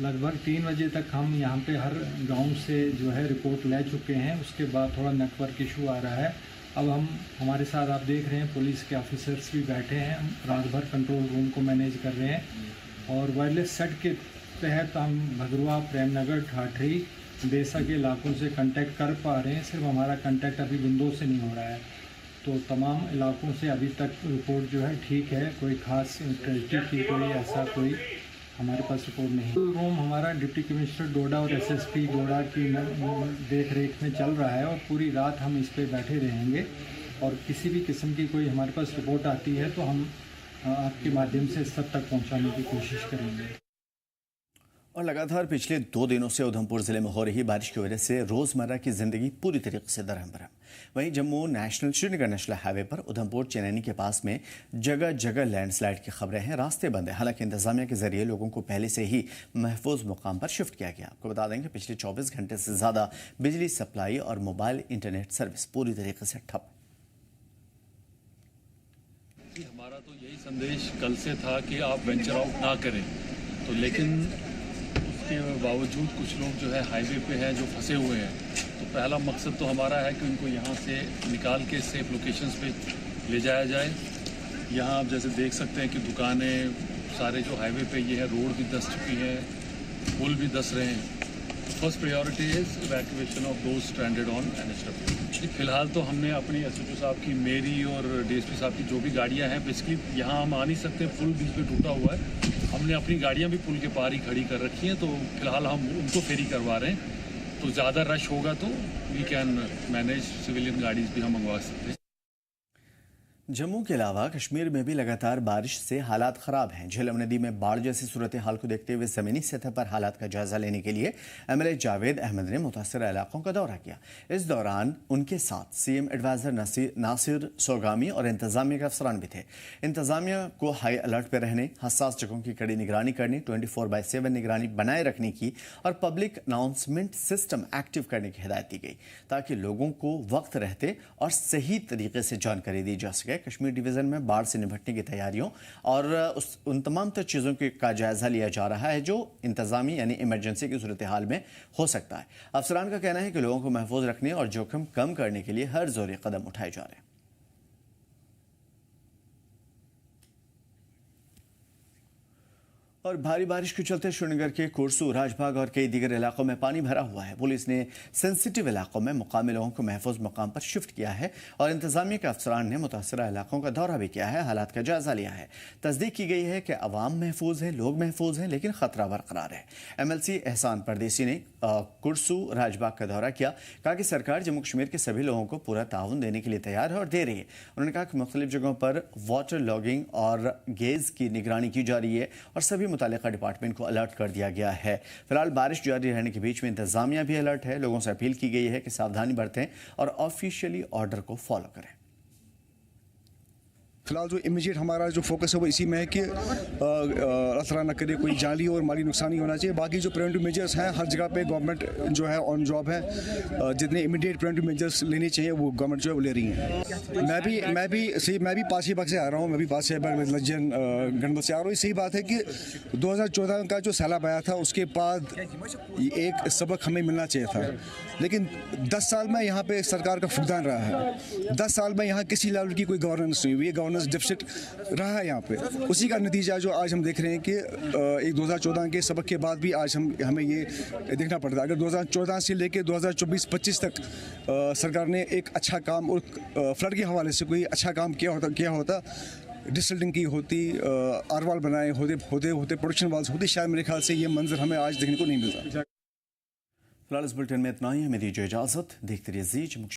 लगभग 3 बजे तक हम यहाँ पे हर गांव से जो है रिपोर्ट ले चुके हैं। उसके बाद थोड़ा नेटवर्क इशू आ रहा है। अब हम हमारे साथ आप देख रहे हैं पुलिस के ऑफिसर्स भी बैठे हैं, हम रात भर कंट्रोल रूम को मैनेज कर रहे हैं और वायरलेस सेट के तहत हम भगरुआ, प्रेमनगर, ठाठरी, बेसा के इलाकों से कांटेक्ट कर पा रहे हैं। सिर्फ हमारा कांटेक्ट अभी विंडो से नहीं हो रहा है, तो तमाम इलाकों से अभी तक रिपोर्ट जो है ठीक है, कोई खास ट्रेजिडी की कोई ऐसा कोई हमारे पास रिपोर्ट नहीं। रूम हमारा डिप्टी कमिश्नर डोडा और एसएसपी डोडा की देख रेख में चल रहा है और पूरी रात हम इस पर बैठे रहेंगे और किसी भी किस्म की कोई हमारे पास रिपोर्ट आती है तो हम आपके माध्यम से सब तक पहुँचाने की कोशिश करेंगे। और लगातार पिछले 2 दिनों से उधमपुर जिले में हो रही बारिश की वजह से रोजमर्रा की जिंदगी पूरी तरीके से दरहम बरहम। वहीं Jammu national Srinagar national highway पर उधमपुर चेनैनी के पास में जगह जगह लैंडस्लाइड की खबरें हैं, रास्ते बंद हैं। हालांकि इंतजामिया के जरिए लोगों को पहले से ही महफूज मुकाम पर शिफ्ट किया गया। आपको बता दें कि पिछले 24 घंटे से ज्यादा बिजली सप्लाई और मोबाइल इंटरनेट सर्विस पूरी तरीके से ठप। हमारा तो यही संदेश कल से था कि आप वेंचर आउट ना करें, तो लेकिन के बावजूद कुछ लोग जो है हाईवे पे हैं जो फंसे हुए हैं। तो पहला मकसद तो हमारा है कि उनको यहाँ से निकाल के सेफ लोकेशंस पे ले जाया जाए। यहाँ आप जैसे देख सकते हैं कि दुकानें सारे जो हाईवे पे ये है, रोड भी धंस चुकी है, पुल भी धंस रहे हैं। First priority is evacuation of those stranded on NHW. फिलहाल तो हमने अपनी एसएचओ साहब की, मेरी और डीएसपी साहब की जो भी गाड़ियाँ हैं, बेसिकली यहाँ हम आ नहीं सकते, पुल बीच में टूटा हुआ है, हमने अपनी गाड़ियां भी पुल के पार ही खड़ी कर रखी हैं। तो फिलहाल हम उनको फेरी करवा रहे हैं। तो ज़्यादा रश होगा तो वी कैन मैनेज, सिविलियन गाड़ीज भी हम मंगवा सकते हैं। जम्मू के अलावा कश्मीर में भी लगातार बारिश से हालात खराब हैं। झेलम नदी में बाढ़ जैसी सूरत हाल को देखते हुए जमीनी सतह पर हालात का जायजा लेने के लिए एमएलए जावेद अहमद ने मुतासरा इलाकों का दौरा किया। इस दौरान उनके साथ सीएम एडवाइजर नासिर सोगामी और इंतजामिया के अफसरान भी थे। इंतजामिया को हाई अलर्ट पर रहने, हसास जगहों की कड़ी निगरानी करने, 24/7 निगरानी बनाए रखने की और पब्लिक अनाउंसमेंट सिस्टम एक्टिव करने की हिदायत दी गई ताकि लोगों को वक्त रहते और सही तरीके से जानकारी दी जा सके। कश्मीर डिवीजन में बाढ़ से निपटने की तैयारियों और उन तमाम चीज़ों का जायजा लिया जा रहा है जो इंतजामी यानी इमरजेंसी की सूरत हाल में हो सकता है। अफसरान का कहना है कि लोगों को महफूज रखने और जोखिम कम करने के लिए हर ज़रूरी कदम उठाए जा रहे हैं। और भारी बारिश के चलते श्रीनगर के कुरसू, राजबाग और कई दीगर इलाकों में पानी भरा हुआ है। पुलिस ने सेंसिटिव इलाकों में मुकामी लोगों को महफूज मकाम पर शिफ्ट किया है और इंतजामिया के अफसरान ने मुतासरा इलाकों का दौरा भी किया है, हालात का जायजा लिया है। तस्दीक की गई है कि अवाम महफूज है, लोग महफूज हैं, लेकिन खतरा बरकरार है। एमएलसी एहसान परदेसी ने कुरसू, राजबाग का दौरा किया, कहा कि सरकार जम्मू कश्मीर के सभी लोगों को पूरा ताउन देने के लिए तैयार है और दे रही है। उन्होंने कहा कि मुख्तलिफ जगहों पर वाटर लॉगिंग और गेज की निगरानी की जा रही है और सभी मुतालिका डिपार्टमेंट को अलर्ट कर दिया गया है। फिलहाल बारिश जारी रहने के बीच में इंतजामिया भी अलर्ट है। लोगों से अपील की गई है कि सावधानी बरतें और ऑफिशियली ऑर्डर को फॉलो करें। फिलहाल जो इमीडिएट हमारा जो फोकस है वो इसी में है कि अल्लाह ताला न करे कोई जाली और माली नुकसान नहीं होना चाहिए। बाकी जो प्रिवेंटिव मेजर्स हैं हर जगह पे गवर्नमेंट जो है ऑन जॉब है, जितने इमीडिएट प्रिवेंटिव मेजर्स लेने चाहिए वो गवर्नमेंट जो है वो ले रही है। मैं भी पासीबाग से आ रहा हूँ, मैं भी पासीबाग लज्जन गणपत से आ रहा हूँ। सही बात है कि 2014 का जो सैलाब आया था उसके बाद एक सबक हमें मिलना चाहिए था, लेकिन 10 साल में यहाँ पे सरकार का फुकदान रहा है। 10 साल में यहाँ किसी लेवल की कोई गवर्नेंस नहीं हुई, गवर्नेंस डिफिसिट रहा है यहाँ पे। उसी का नतीजा जो आज हम देख रहे हैं कि एक 2014 के सबक के बाद भी आज हमें ये देखना पड़ता है। अगर 2014 से लेकर 2024-25 तक सरकार ने एक अच्छा काम और फ्लड के हवाले से कोई अच्छा काम किया होता, डिसल्टिंग की होती, आरवाल बनाए होते प्रोडक्शन वाल्स होती, शायद मेरे ख्याल से ये मंजर हमें आज देखने को नहीं मिलता। फिलहाल इस बुलेटिन में इतना ही, हमें दीजिए इजाजत। देखते रहिए जी।